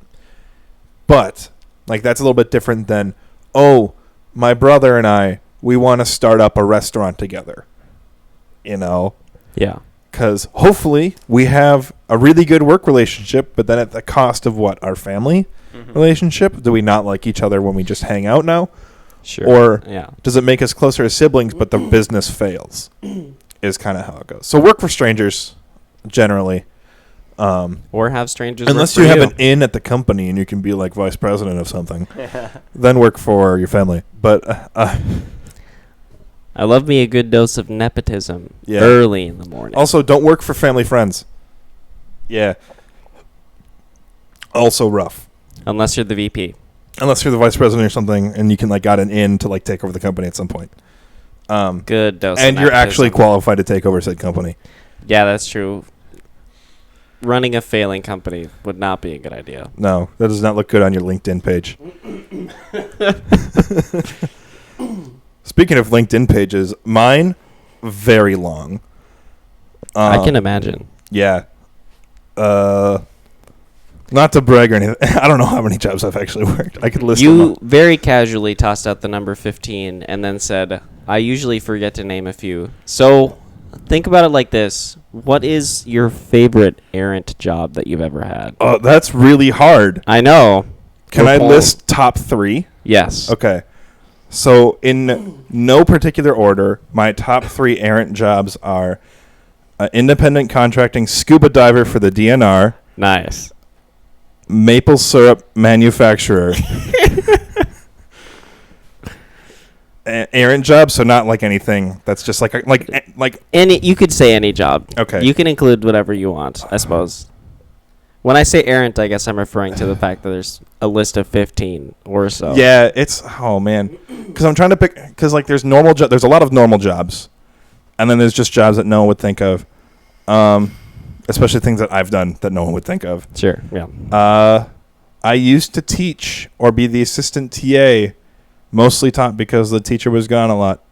But, like, that's a little bit different than, oh, my brother and I, we want to start up a restaurant together. You know? Yeah. Because hopefully we have a really good work relationship, but then at the cost of what? Our family relationship? Do we not like each other when we just hang out now? Sure. Or yeah. does it make us closer as siblings, but the business fails? Is kind of how it goes. So work for strangers, generally. Or have strangers. Unless work you for have an in at the company and you can be like vice president of something, then work for your family. But I love me a good dose of nepotism Yeah. early in the morning. also, don't work for family friends. Yeah. Also rough. Unless you're the VP. Unless you're the vice president or something, and you can like got an in to like take over the company at some point. Good dose. And of you're actually nepotism. qualified to take over said company. Yeah, that's true. Running a failing company would not be a good idea. No, that does not look good on your LinkedIn page. Speaking of LinkedIn pages, mine very long. I can imagine. Yeah. Not to brag or anything. I don't know how many jobs I've actually worked. I could list them You up. very casually tossed out the number 15 and then said, I usually forget to name a few. So think about it like this. What is your favorite errant job that you've ever had? Oh, that's really hard. I know. Can We're I pulling- list top 3? Yes. Okay. So in no particular order, my top 3 errant jobs are independent contracting scuba diver for the DNR, Nice. maple syrup manufacturer. Errant job, so not like anything that's just like Any, you could say any job. okay. You can include whatever you want, I suppose. When I say errant, I guess I'm referring to the fact that there's a list of 15 or so. Yeah, it's man, because I'm trying to pick because like there's normal there's a lot of normal jobs, and then there's just jobs that no one would think of, especially things that I've done that no one would think of. Sure. Yeah. I used to teach or be the assistant TA, mostly taught because the teacher was gone a lot.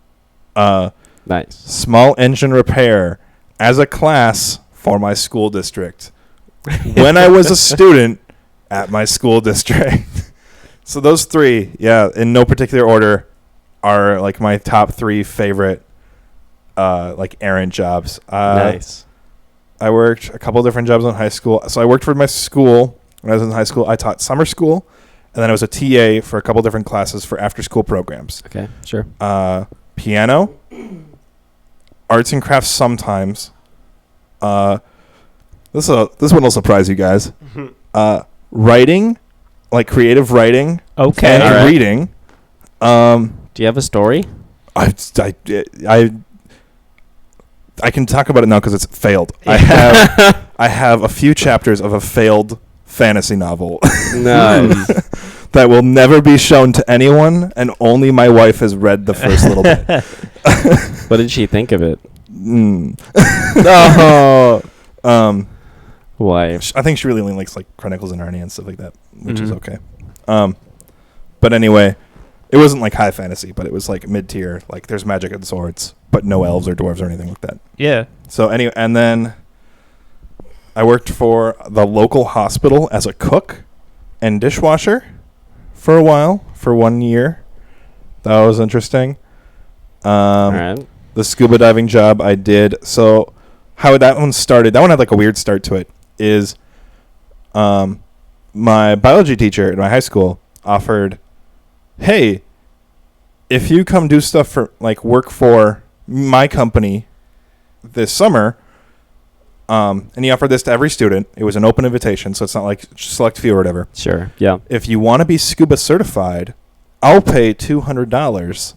Nice. Small engine repair as a class for my school district when I was a student at my school district. So those 3, yeah, in no particular order, are like my top 3 favorite like errand jobs. Nice. I worked a couple different jobs in high school. So I worked for my school when I was in high school. I taught summer school, and then I was a TA for a couple different classes for after-school programs. Okay. Sure. Piano, arts and crafts sometimes. This one will surprise you guys. Writing, like creative writing, Okay. and All right. reading. Do you have a story? I can talk about it now because it's failed. I have a few chapters of a failed fantasy novel Nice. that will never be shown to anyone, and only my wife has read the first little bit. What did she think of it? No. Why? I think she really only likes like Chronicles of Narnia and stuff like that, which is Mhm. okay. But anyway, it wasn't like high fantasy, but it was like mid-tier. Like there's magic and swords, but no elves or dwarves or anything like that. Yeah. So anyway, and then I worked for the local hospital as a cook and dishwasher for a while, for 1 year. That was interesting. All right. The scuba diving job I did. So how that one started, that one had like a weird start to it, is my biology teacher in my high school offered, hey, if you come do stuff for like work for my company this summer, and he offered this to every student. It was an open invitation, so it's not like select few or whatever. Sure. Yeah. If you want to be scuba certified, I'll pay $200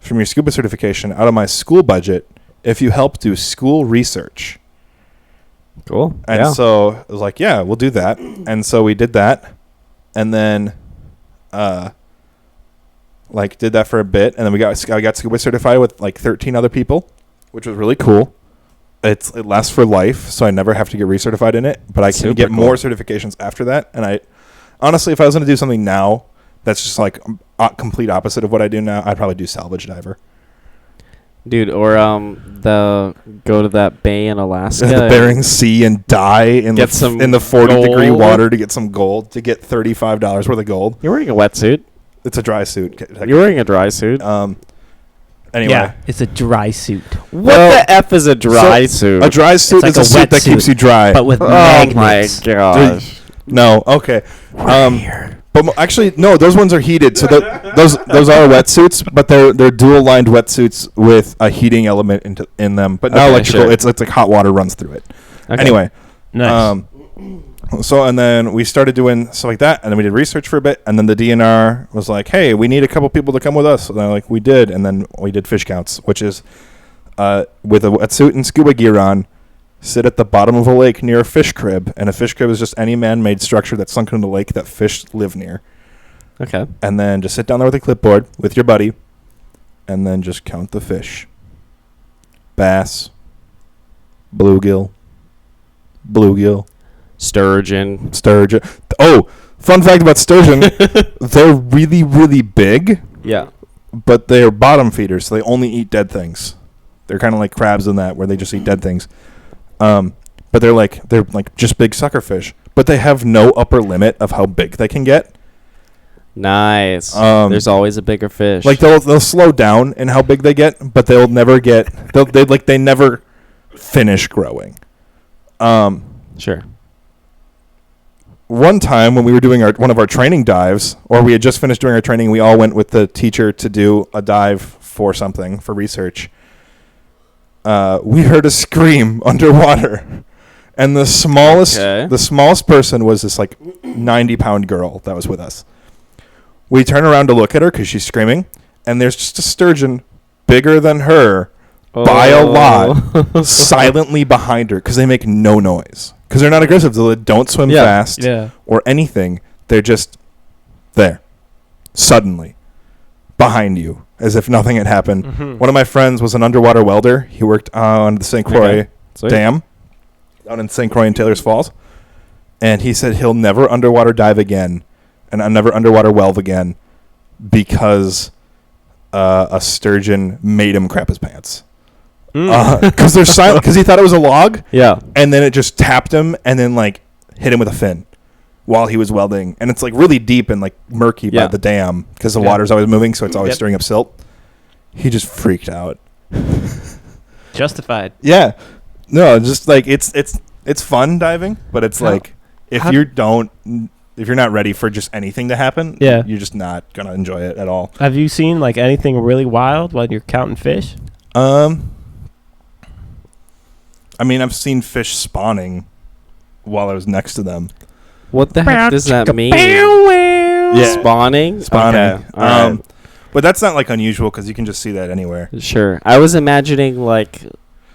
from your scuba certification out of my school budget if you help do school research. Cool. And yeah. so I was like, yeah, we'll do that. And so we did that. And then like did that for a bit, and then I got scuba certified with like 13 other people, which was really cool. It lasts for life, so I never have to get recertified in it, but I can Super get cool. more certifications after that. And I honestly, if I was going to do something now that's just like complete opposite of what I do now, I'd probably do salvage diver. Dude, or go to that bay in Alaska. The and Bering Sea and die in Get some in the 40-degree gold. water to get some gold, to get $35 worth of gold. You're wearing a wetsuit. It's a dry suit. You're wearing a dry suit. Anyway, Yeah. It's a dry suit, What well, the F is a dry suit? a dry suit like is a a suit that wetsuit, keeps you dry. but with Oh my magnets. gosh. No, okay. But actually, no, those ones are heated. So those are wetsuits, but they're dual lined wetsuits with a heating element in them, but not Okay, electrical. sure. It's like hot water runs through it. Okay. Anyway, Nice. so and then we started doing stuff like that, and then we did research for a bit, and then the DNR was like, "Hey, we need a couple people to come with us." And they're like, "We did," and then we did fish counts, which is with a wetsuit and scuba gear on, sit at the bottom of a lake near a fish crib, and a fish crib is just any man-made structure that's sunk into the lake that fish live near. Okay. And then just sit down there with a clipboard with your buddy, and then just count the fish. Bass, bluegill, Sturgeon. Oh, fun fact about sturgeon, they're really, really big, Yeah. but they're bottom feeders, so they only eat dead things. They're kind of like crabs in that, where they just eat dead things. But they're like just big sucker fish, but they have no upper limit of how big they can get. Nice. There's always a bigger fish. Like they'll slow down in how big they get, but they'll never get they never finish growing. Sure. One time when we were doing one of our training dives, or we had just finished doing our training, we all went with the teacher to do a dive for something, for research. We heard a scream underwater, and the smallest person was this like 90-pound girl that was with us. We turn around to look at her because she's screaming, and there's just a sturgeon bigger than her by a lot, silently behind her, because they make no noise. Because they're not aggressive. They don't swim fast or anything. They're just there, suddenly, behind you, as if nothing had happened. Mm-hmm. One of my friends was an underwater welder. He worked on the St. Croix Dam down in St. Croix and Taylor's Falls. And he said he'll never underwater dive again and never underwater weld again because a sturgeon made him crap his pants. Because they're silent, because he thought it was a log. Yeah. And then it just tapped him and then like hit him with a fin while he was welding. And it's like really deep and like murky by the dam because the water's always moving, so it's always stirring up silt. He just freaked out. Justified. Yeah. No, just like it's fun diving, but it's like if you're not ready for just anything to happen, you're just not gonna enjoy it at all. Have you seen like anything really wild while you're counting fish? I mean, I've seen fish spawning while I was next to them. What the heck does that mean? Yeah. Spawning? Okay. All right. But that's not like unusual because you can just see that anywhere. Sure. I was imagining like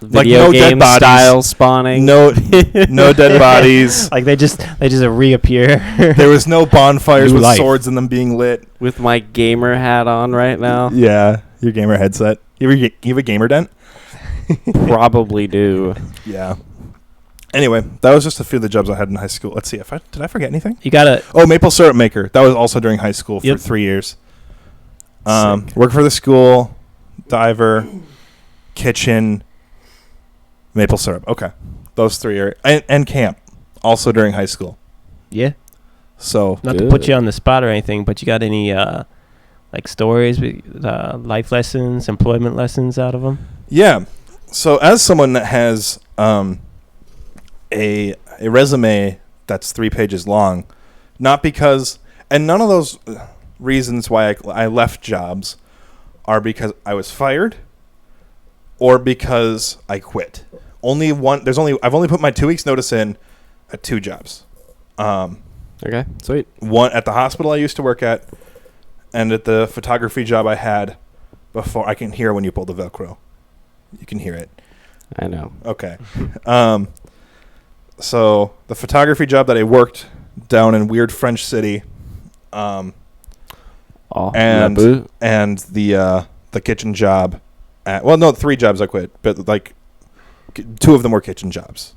video no game dead bodies. style spawning. No dead bodies. Like they just reappear. There was no bonfires New with life. swords in them being lit. With my gamer hat on right now. Yeah, your gamer headset. You have a gamer dent? Probably do. Yeah. Anyway, that was just a few of the jobs I had in high school. Let's see did I forget anything? You gotta. Oh, maple syrup maker. That was also during high school for 3 years. Work for the school, diver, kitchen, maple syrup. Okay, those 3 are and camp also during high school. Yeah. So Not to put you on the spot or anything, but you got any like stories, life lessons, employment lessons out of them? yeah. So as someone that has a resume that's 3 pages long, not because and none of those reasons why I left jobs are because I was fired or because I quit. I've only put my 2 weeks notice in at 2 jobs. Okay, sweet. One at the hospital I used to work at, and at the photography job I had before. I can hear when you pull the Velcro. You can hear it. I know. Okay. So the photography job that I worked down in weird French city, and the kitchen job at 3 jobs I quit, but like 2 of them were kitchen jobs.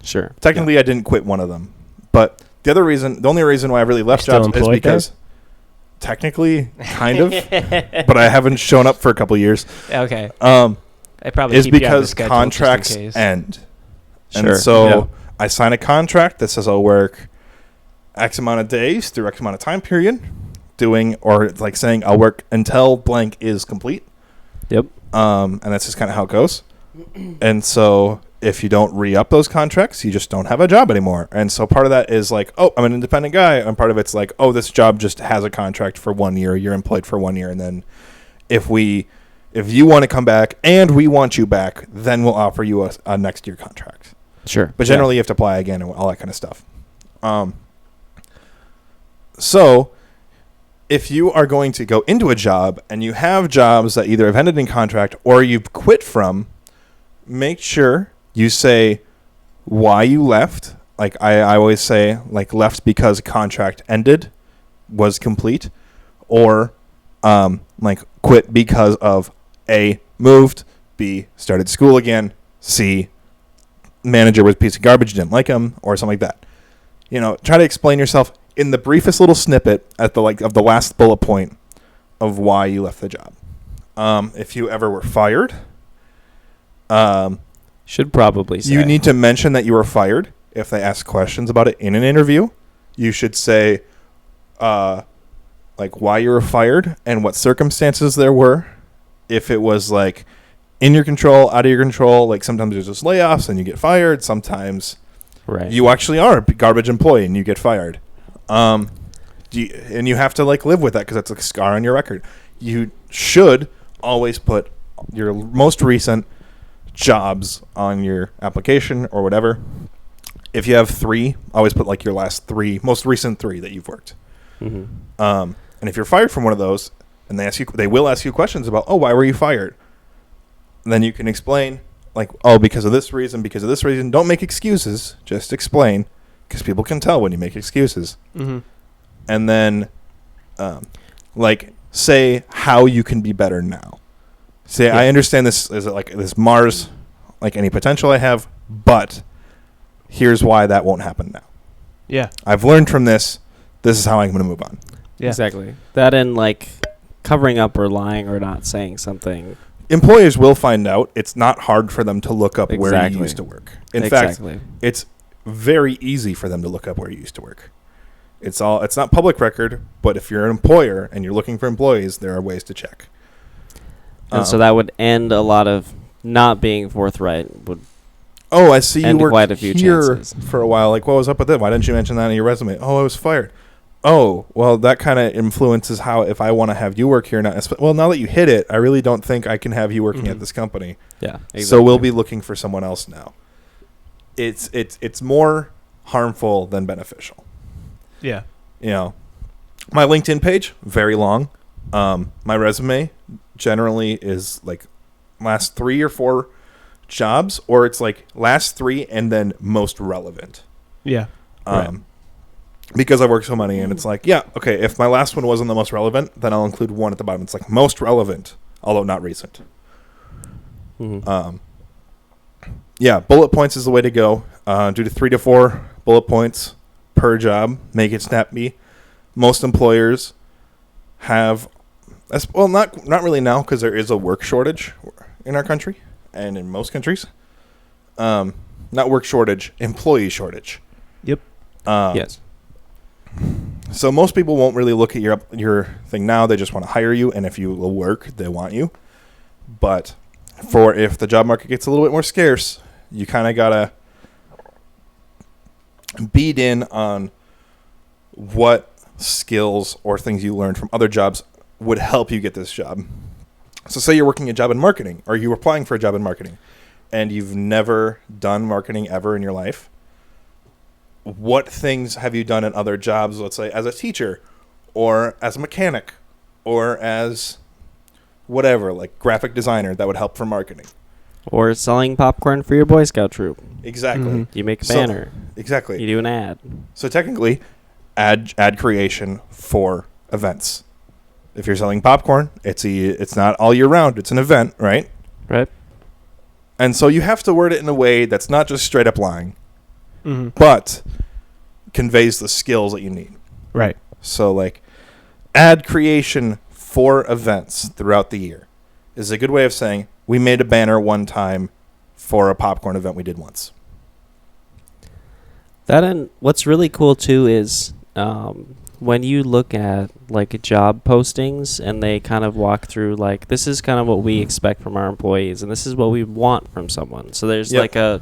Sure. Technically, I didn't quit one of them, but the only reason why I really left jobs is because technically, kind of, but I haven't shown up for a couple years. Okay. Is because contracts end. Sure. And so I sign a contract that says I'll work X amount of days through X amount of time period saying I'll work until blank is complete. Yep. And that's just kind of how it goes. And so if you don't re-up those contracts, you just don't have a job anymore. And so part of that is like, oh, I'm an independent guy. And part of it's like, oh, this job just has a contract for 1 year. You're employed for 1 year. And then if you want to come back and we want you back, then we'll offer you a next year contract. Sure. But generally you have to apply again and all that kind of stuff. So if you are going to go into a job and you have jobs that either have ended in contract or you've quit from, make sure You say why you left. Like I always say, like left because contract ended, was complete, or like quit because of A, moved, B, started school again, C, manager was a piece of garbage, didn't like him, or something like that. Try to explain yourself in the briefest little snippet at the of the last bullet point of why you left the job. If you ever were fired, Should probably say. you need to mention that you were fired. If they ask questions about it in an interview, you should say like why you were fired and what circumstances there were. If it was like in your control, out of your control, like sometimes there's just layoffs and you get fired. Sometimes Right. you actually are a garbage employee and you get fired. And you have to like live with that because that's a scar on your record. You should always put your most recent jobs on your application or whatever. If you have 3, always put like your last 3, most recent 3 that you've worked. Mm-hmm. And if you're fired from one of those, and they will ask you questions about, why were you fired? Then you can explain, like, because of this reason, because of this reason. Don't make excuses. Just explain, because people can tell when you make excuses. Mm-hmm. And then, like, say how you can be better now. Say, I understand this is like this Mars, like any potential I have, but here's why that won't happen now. Yeah. I've learned from this. This is how I'm going to move on. Yeah. Exactly. That and like covering up or lying or not saying something. Employers will find out. It's not hard for them to look up where Exactly. you used to work. In fact, it's very easy for them to look up where you used to work. It's not public record, but if you're an employer and you're looking for employees, there are ways to check. And so that would end a lot of not being forthright. Would I see you end worked quite a few here chances. for a while. Like, what was up with that? Why didn't you mention that in your resume? I was fired. Well, that kind of influences how if I want to have you work here. Now that you hit it, I really don't think I can have you working at this company. Yeah. Exactly. So we'll be looking for someone else now. It's more harmful than beneficial. Yeah. My LinkedIn page, very long. My resume generally is like last 3 or 4 jobs, or it's like last 3 and then most relevant. Yeah. Right. Because I work so many, and it's like, okay, if my last one wasn't the most relevant, then I'll include one at the bottom. It's like most relevant, although not recent. Mm-hmm. Bullet points is the way to go. Do 3 to 4 bullet points per job. Make it snappy. Most employers have, not really now because there is a work shortage in our country and in most countries. Not work shortage, employee shortage. Yep. Yes. So most people won't really look at your thing now. They just want to hire you, and if you will work, they want you. But if the job market gets a little bit more scarce, you kind of gotta beat in on what skills or things you learned from other jobs would help you get this job. So say you're working a job in marketing, or you're applying for a job in marketing, and you've never done marketing ever in your life. What things have you done in other jobs, let's say as a teacher or as a mechanic or as whatever, like graphic designer, that would help for marketing? Or selling popcorn for your Boy Scout troop. Exactly. Mm-hmm. You make a banner. Exactly. You do an ad. So technically, ad creation for events. If you're selling popcorn, it's not all year round. It's an event, right? Right. And so you have to word it in a way that's not just straight up lying, Mm-hmm. but conveys the skills that you need. Right. So like ad creation for events throughout the year is a good way of saying we made a banner one time for a popcorn event we did once. That and what's really cool too is when you look at like job postings and they kind of walk through like this is kind of what we expect from our employees and this is what we want from someone. So there's like a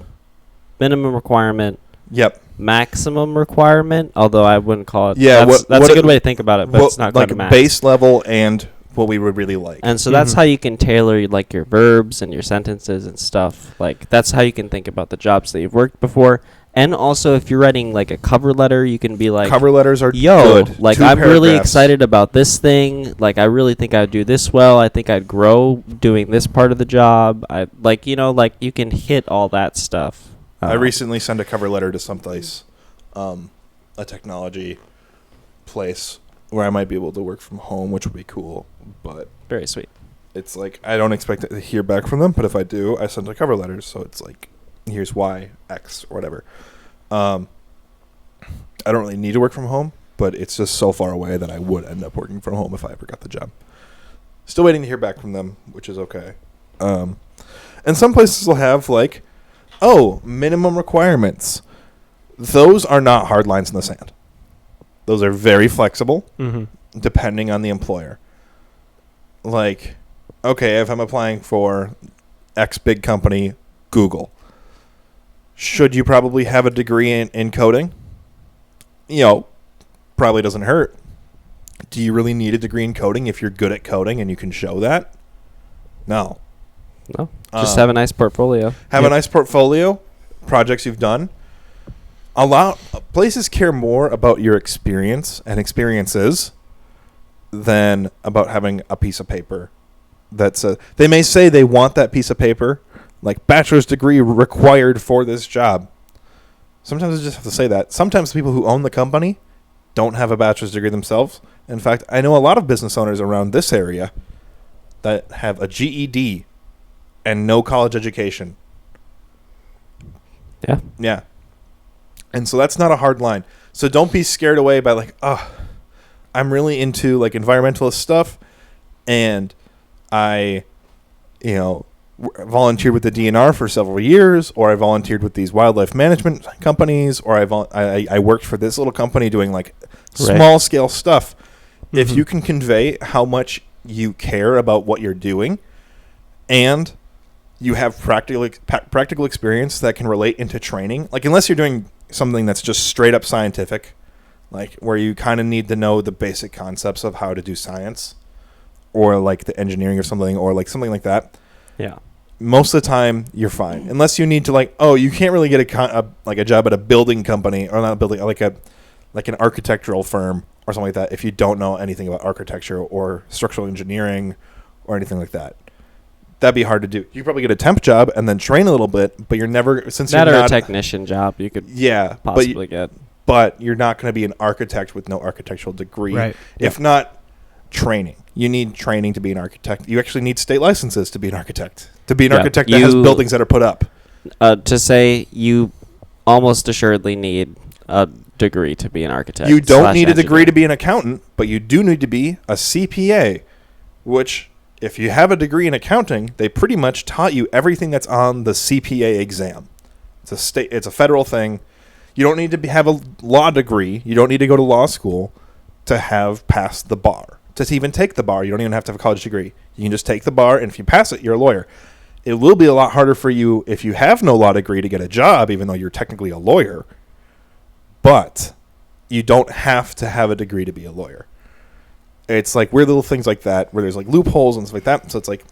minimum requirement. Yep. Maximum requirement, although I wouldn't call it. Yeah, that's a good way to think about it, but it's not like quite a max. base level and what we would really like. And so that's how you can tailor like your verbs and your sentences and stuff. Like that's how you can think about the jobs that you've worked before. And also, if you're writing like a cover letter, you can be like, Cover letters are "Yo, good. like 2 I'm really paragraphs. excited about this thing. Like I really think I'd do this well. I think I'd grow doing this part of the job. I like, like you can hit all that stuff." I recently sent a cover letter to someplace, a technology place where I might be able to work from home, which would be cool. But Very sweet. it's like I don't expect to hear back from them. But if I do, I send a cover letter. So it's like, here's why X or whatever. I don't really need to work from home, but it's just so far away that I would end up working from home if I ever got the job. Still waiting to hear back from them, which is okay. And some places will have like, minimum requirements. Those are not hard lines in the sand. Those are very flexible, depending on the employer. Like, okay, if I'm applying for X big company, Google, should you probably have a degree in coding? Probably doesn't hurt. Do you really need a degree in coding if you're good at coding and you can show that? No. No, just have a nice portfolio. Have a nice portfolio, projects you've done. Places care more about your experience and experiences than about having a piece of paper. They may say they want that piece of paper, like bachelor's degree required for this job. Sometimes I just have to say that. Sometimes people who own the company don't have a bachelor's degree themselves. In fact, I know a lot of business owners around this area that have a GED and no college education. Yeah. Yeah. And so that's not a hard line. So don't be scared away by like, I'm really into like environmentalist stuff, and I, volunteered with the DNR for several years, or I volunteered with these wildlife management companies, or I worked for this little company doing like small scale stuff. Mm-hmm. If you can convey how much you care about what you're doing, and you have practical experience that can relate into training, like unless you're doing something that's just straight up scientific, like where you kind of need to know the basic concepts of how to do science, or like the engineering or something, or like something like that. Yeah. Most of the time you're fine, unless you need to you can't really get a job at a building company, or not a building, like an architectural firm or something like that, if you don't know anything about architecture or structural engineering or anything like that. That'd be hard to do. You could probably get a temp job and then train a little bit, but you're never, since that you're or not a technician job you could possibly get. But you're not going to be an architect with no architectural degree. Right. If not training. You need training to be an architect. You actually need state licenses to be an architect. To be an architect that has buildings that are put up. To say you almost assuredly need a degree to be an architect. You don't need a degree to be an accountant, but you do need to be a CPA, which, if you have a degree in accounting, they pretty much taught you everything that's on the CPA exam. It's a federal thing. You don't need to have a law degree. You don't need to go to law school to have passed the bar. To even take the bar, you don't even have to have a college degree. You can just take the bar, and if you pass it, you're a lawyer. It will be a lot harder for you if you have no law degree to get a job, even though you're technically a lawyer. But you don't have to have a degree to be a lawyer. It's like weird little things like that where there's like loopholes and stuff like that. So it's like,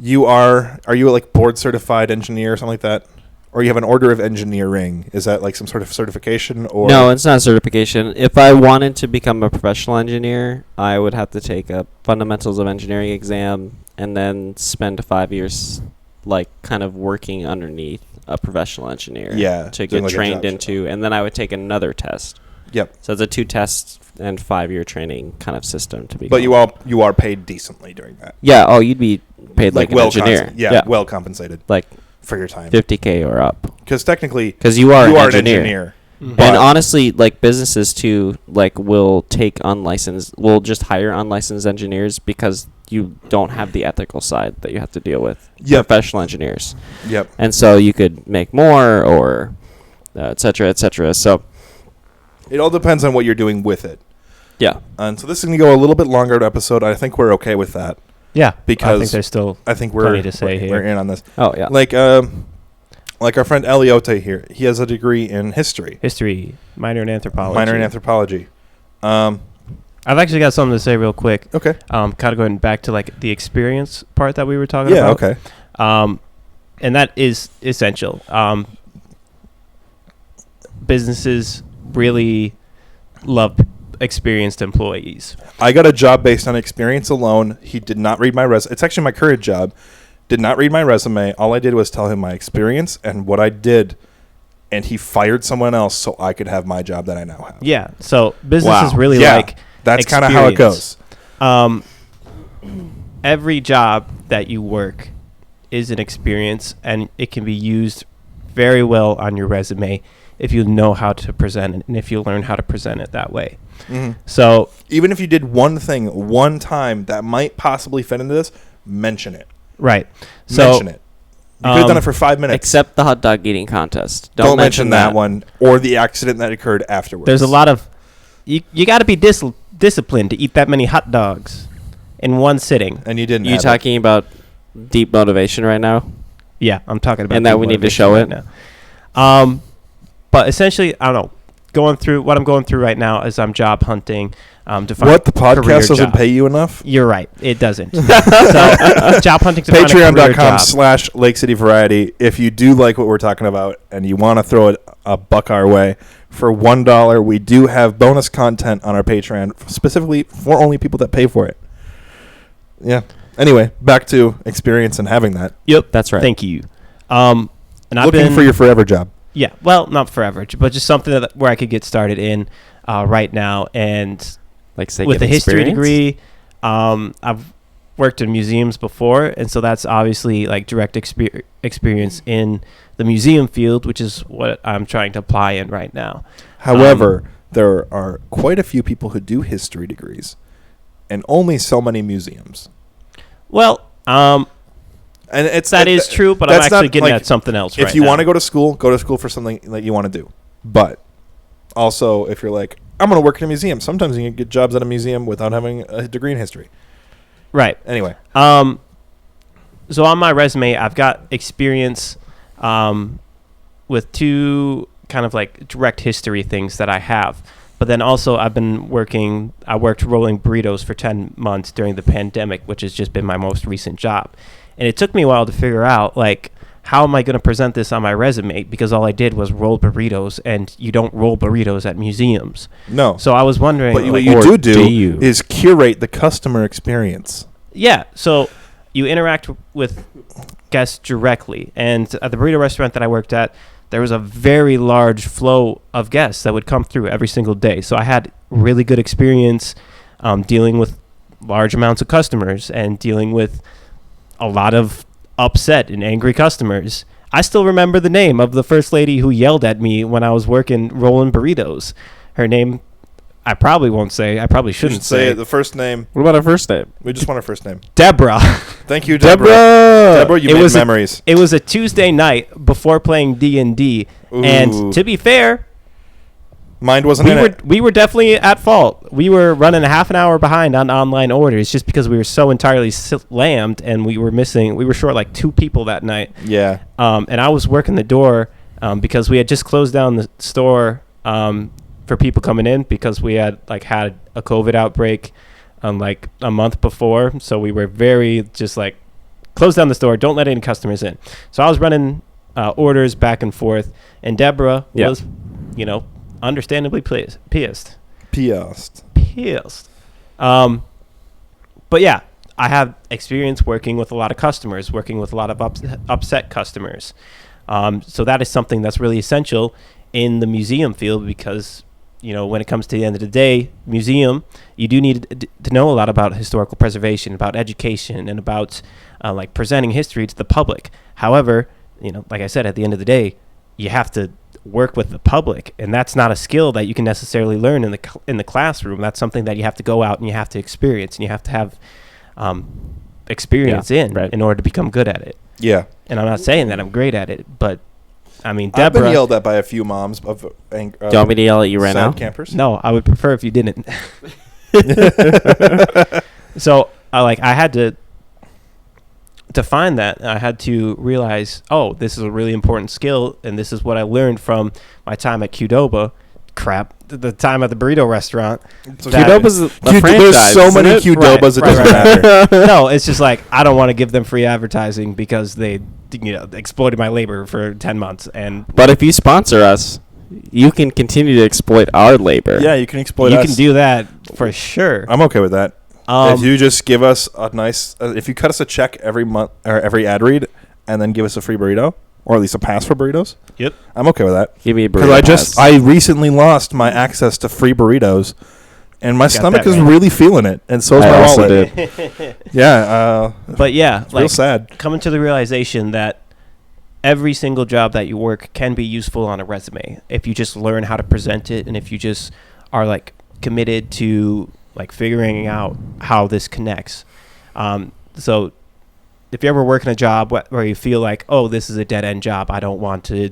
are you like board certified engineer or something like that? Or you have an order of engineering? Is that like some sort of certification? Or no, it's not a certification. If I wanted to become a professional engineer, I would have to take a fundamentals of engineering exam and then spend 5 years like kind of working underneath a professional engineer to get like trained into, and then I would take another test. Yep. So it's a 2 tests and 5 year training kind of system to be. But you are paid decently during that. Yeah. Oh, you'd be paid like an engineer. Well compensated. Like for your time. 50K or up. Because technically, because you are an engineer. Mm-hmm. And honestly, like businesses too, like will just hire unlicensed engineers because you don't have the ethical side that you have to deal with. Yep. Professional engineers. Yep. And so you could make more, or et cetera, et cetera. So it all depends on what you're doing with it. Yeah. And so this is going to go a little bit longer episode. I think we're okay with that. Yeah. Because I think there's still plenty to say here. We're in on this. Oh, yeah. Like our friend Eliote here. He has a degree in history. Minor in anthropology. I've actually got something to say real quick. Okay. Kind of going back to like the experience part that we were talking about. Yeah, okay. And that is essential. businesses really love experienced employees. I got a job based on experience alone. He did not read my resume. It's actually my current job. Did not read my resume. All I did was tell him my experience and what I did, and he fired someone else so I could have my job that I now have. Yeah. So businesses Wow. really Yeah, like that's kind of how it experience. goes. Every job that you work is an experience, and it can be used very well on your resume if you know how to present it and if you learn how to present it that way. Mhm. So Even if you did one thing one time that might possibly fit into this, mention it. right. So Mention it. You could have done it for 5 minutes. Except the hot dog eating contest. Don't mention that one or the accident that occurred afterwards. there's a lot of you got to be disciplined to eat that many hot dogs in one sitting. And you didn't. You have it. talking about deep motivation right now? Yeah, I'm talking about And that deep we need to motivation show right it? now. But essentially, I don't know. What I'm going through right now is I'm job hunting to find What, the career podcast doesn't job. pay you enough? You're right. It doesn't. So job hunting to find a career job. Patreon.com/Lake City Variety. If you do like what we're talking about and you want to throw a buck our way, for $1, we do have bonus content on our Patreon specifically for only people that pay for it. Yeah. Anyway, back to experience and having that. Yep, That's right. Thank you. And I've Looking been for your forever job. Yeah, well, not forever, but just something where I could get started in right now. And Like say with get a history experience? degree, I've worked in museums before, and so that's obviously like direct experience in the museum field, which is what I'm trying to apply in right now. However, there are quite a few people who do history degrees and only so many museums. Well, And it's that is true, but I'm that's actually not, getting like, at something else right if you now. want to go to school for something that you want to do. But also, if you're like, I'm going to work in a museum, sometimes you can get jobs at a museum without having a degree in history. Right. Anyway. So on my resume, I've got experience with two kind of like direct history things that I have. But then also I worked rolling burritos for 10 months during the pandemic, which has just been my most recent job. And it took me a while to figure out, like, how am I going to present this on my resume? Because all I did was roll burritos, and you don't roll burritos at museums. No. So I was wondering, But what like, you do you? is curate the customer experience. yeah, so you interact with guests directly. And at the burrito restaurant that I worked at, there was a very large flow of guests that would come through every single day. So I had really good experience dealing with large amounts of customers and dealing with a lot of upset and angry customers. I still remember the name of the first lady who yelled at me when I was working rolling burritos. Her name, I probably won't say. I probably You shouldn't should say say. the first name. What about our first name? We just want her first name. Deborah. Thank you, Deborah. Deborah, you It made was memories. It was a Tuesday night before playing D&D. Ooh. And to be fair, Mind wasn't in it. we were definitely at fault. We were running a half an hour behind on online orders just because we were so entirely slammed, and we were short like 2 people that night. Yeah. And I was working the door because we had just closed down the store for people coming in because we had had a COVID outbreak like a month before. So we were very just like, close down the store, don't let any customers in. So I was running orders back and forth, and Deborah Yeah. was, understandably pissed. But yeah, I have experience working with a lot of customers, working with a lot of upset customers. So that is something that's really essential in the museum field because, when it comes to the end of the day, museum, you do need to know a lot about historical preservation, about education, and about presenting history to the public. However, like I said, at the end of the day, you have to work with the public, and that's not a skill that you can necessarily learn in the classroom. That's something that you have to go out and you have to experience, and you have to have experience in order to become good at it. Yeah. And I'm not saying that I'm great at it, but I mean, I've been Deborah. yelled at by a few moms of Do you want me to yell at you right now? campers. No, I would prefer if you didn't. So I had to find that. I had to realize, this is a really important skill, and this is what I learned from my time at Qdoba. The time at the burrito restaurant. Qdoba's a franchise. There's so many isn't it? Qdobas, it doesn't matter. No, it's just like I don't want to give them free advertising because they exploited my labor for 10 months. And But if you sponsor us, you can continue to exploit our labor. Yeah, you can exploit You us. can do that for sure. I'm okay with that. Um, If you just give us a nice, if you cut us a check every month or every ad read, and then give us a free burrito, or at least a pass for burritos. Yep. I'm okay with that. Give me a Because burrito pass. I recently lost my access to free burritos, and my Got stomach that is right. really feeling it, and so is I my also wallet. did. Yeah, but yeah, it's real sad. coming to the realization that every single job that you work can be useful on a resume if you just learn how to present it, and if you just are like committed to like figuring out how this connects. So if you ever work in a job where you feel like, oh, this is a dead end job, I don't want to,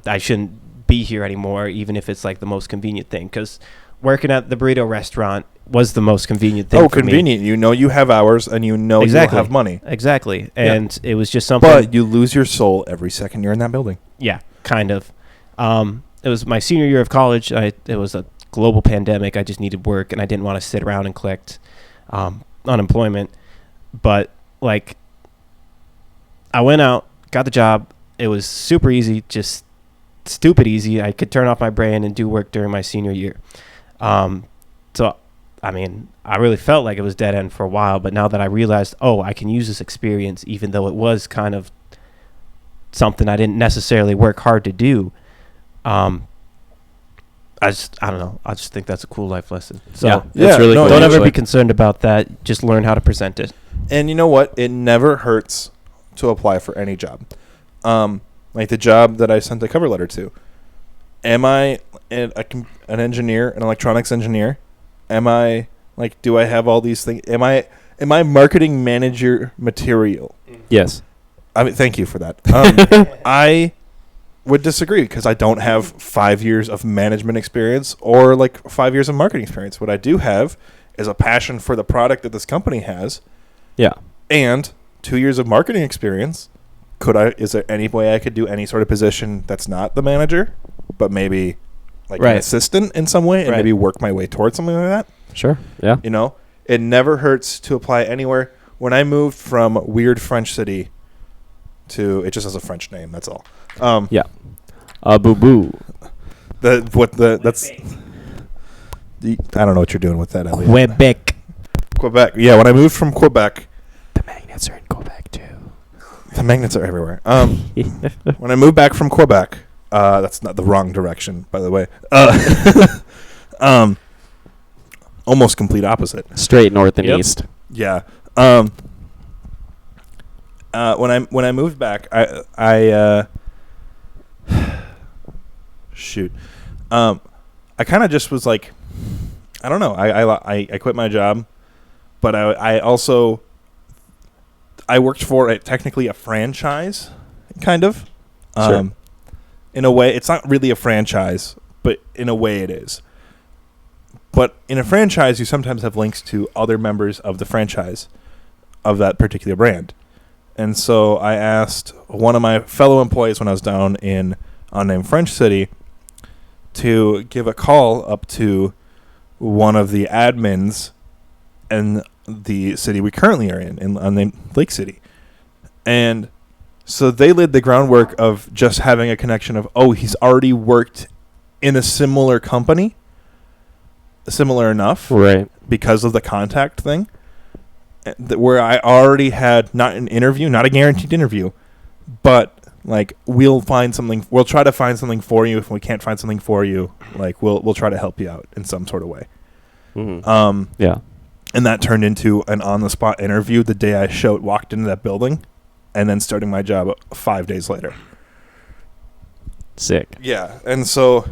I shouldn't be here anymore, even if it's like the most convenient thing, because working at the burrito restaurant was the most convenient thing. Oh, for me. convenient. You know you have hours, and you know Exactly. you'll have money. Exactly. Yeah. And it was just something. But you lose your soul every second you're in that building. Yeah, kind of. It was my senior year of college. It was a global pandemic. I just needed work, and I didn't want to sit around and collect unemployment. But like, I went out, got the job. It was super easy, just stupid easy. I could turn off my brain and do work during my senior year. So, I mean, I really felt like it was dead end for a while. But now that I realized, oh, I can use this experience, even though it was kind of something I didn't necessarily work hard to do. I don't know. I just think that's a cool life lesson. So Yeah, Yeah, it's really no, cool. don't ever actually. be concerned about that. Just learn how to present it. And you know what? It never hurts to apply for any job. Like the job that I sent the cover letter to. Am I an engineer, an electronics engineer? Am I like? Do I have all these things? Am I marketing manager material? Yes. I mean, thank you for that. I would disagree because I don't have 5 years of management experience or like 5 years of marketing experience. What I do have is a passion for the product that this company has, Yeah. and 2 years of marketing experience. Is there any way I could do any sort of position that's not the manager, but maybe like an Right. assistant in some way, and Right. maybe work my way towards something like that? Sure. Yeah. You know, it never hurts to apply anywhere. When I moved from weird French city to, it just has a French name. That's all. Yeah. Boo boo. I don't know what you're doing with that, Elliot. Quebec. Quebec. Yeah, when I moved from Quebec, The magnets are in Quebec too. the magnets are everywhere. When I moved back from Quebec, that's not the wrong direction, by the way. Almost complete opposite. Straight north and Yep. east. Yeah. When I moved back, I shoot. I kind of just was like, I don't know. I quit my job, but I also I worked for technically a franchise, kind of. Sure. In a way, it's not really a franchise, but in a way it is. But in a franchise, you sometimes have links to other members of the franchise of that particular brand. And so I asked one of my fellow employees when I was down in unnamed French City to give a call up to one of the admins in the city we currently are in unnamed Lake City. And so they laid the groundwork of just having a connection of, oh, he's already worked in a similar company, similar enough, Right. because of the contact thing, where I already had not an interview, not a guaranteed interview, but like we'll try to find something for you. If we can't find something for you, like we'll try to help you out in some sort of way. Mm-hmm. Yeah. And that turned into an on-the-spot interview the day I walked into that building, and then starting my job 5 days later. Sick. Yeah, and so,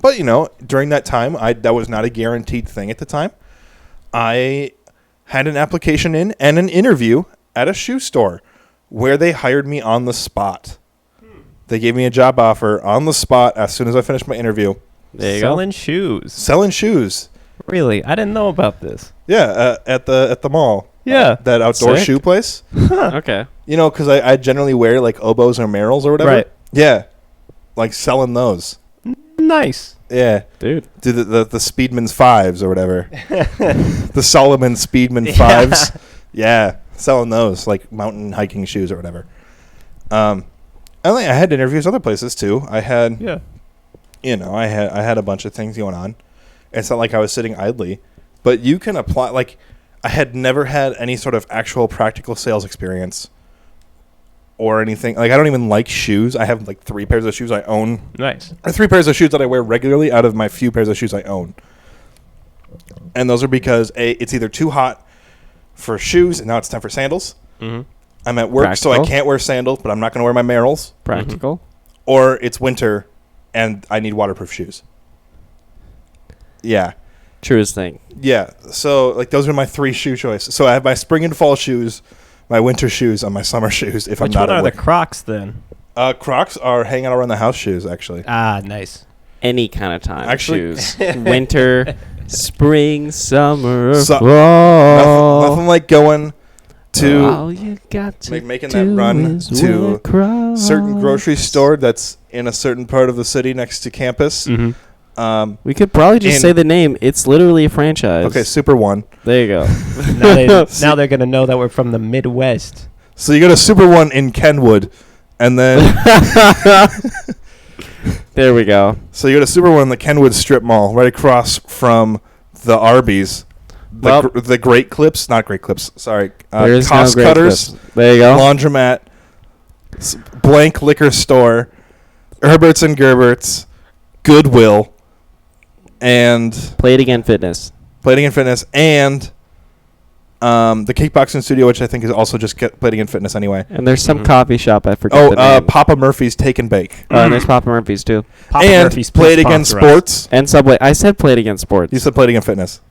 but during that time, that was not a guaranteed thing at the time. I had an application in and an interview at a shoe store where they hired me on the spot. They gave me a job offer on the spot as soon as I finished my interview. There you Selling shoes. Selling shoes. Really? I didn't know about this. Yeah, at the mall. Yeah. That outdoor Sick. shoe place. go. Okay. Because I generally wear like oboes or merrills or whatever. Right. Yeah. Like selling those. Nice. Yeah. Dude. Do the Speedman's 5s or whatever. The Solomon Speedman 5s. Yeah. Selling those, like mountain hiking shoes or whatever. I had interviews other places too. I had Yeah. I had a bunch of things going on. It's not like I was sitting idly, but you can apply. Like, I had never had any sort of actual practical sales experience or anything. Like, I don't even like shoes. I have like 3 pairs of shoes I own. Nice. Or 3 pairs of shoes that I wear regularly out of my few pairs of shoes I own. And those are because it's either too hot for shoes, and now it's time for sandals. Mm-hmm. I'm at work, so I Practical. can't wear sandals, but I'm not going to wear my Merrells. Practical. Or it's winter, and I need waterproof shoes. Yeah. Truest thing. Yeah. So, like, those are my 3 shoe choices. So I have my spring and fall shoes, my winter shoes, and my summer shoes if Which I'm not one at are the work. Crocs then? Crocs are hanging out around the house shoes, actually. Ah, nice. Any kind of time. Actually- Shoes. Winter, spring, summer, So- fall. Nothing like going to All you got to making that do run is to wear Crocs. certain grocery store that's in a certain part of the city next to campus. Mm-hmm. We could probably just In- say the name. It's literally a franchise. Okay, Super One. There you go. Now they're gonna know that we're from the Midwest. So you go to Super One in Kenwood, and then There we go. so you go to Super One in the Kenwood Strip Mall, right across from the Arby's, Well- the Great Clips, not Great Clips. Sorry, There's no Cost great Cutters, clips. There you go. laundromat, blank liquor store, Herberts and Gerberts, Goodwill, and Play it again, fitness. Plating and Fitness, and the kickboxing studio, which I think is also just Plating and Fitness anyway. And there's some Mhm. coffee shop. I forget the name. Papa Murphy's Take and Bake. And there's Papa Murphy's too. Papa and Murphy's, Play It please Again sponsor us. Sports. And Subway. I said play it again, sports. You said Plating and Fitness.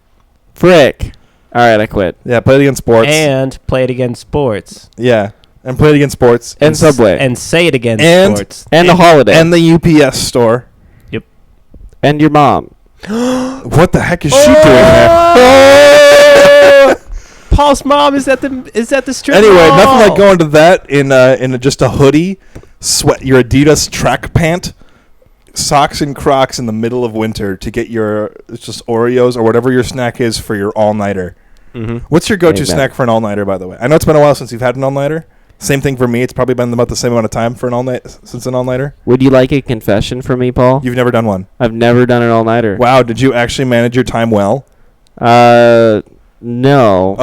Frick. All right, I quit. Yeah, Play It Again Sports. And Play It Again Sports. Yeah, and Play It Again Sports. And Subway. And Say It Again And- Sports. And the holiday. And the UPS store. And your mom. What the heck is she doing there? Paul's mom is at the strip Anyway, mall. nothing like going to that in just a hoodie, your Adidas track pant, socks and Crocs in the middle of winter to get your just Oreos or whatever your snack is for your all-nighter. Mm-hmm. What's your go-to Amen. snack for an all-nighter, by the way? I know it's been a while since you've had an all-nighter. Same thing for me. It's probably been about the same amount of time for an since an all-nighter. Would you like a confession from me, Paul? You've never done one. I've never done an all-nighter. Wow, did you actually manage your time well? No.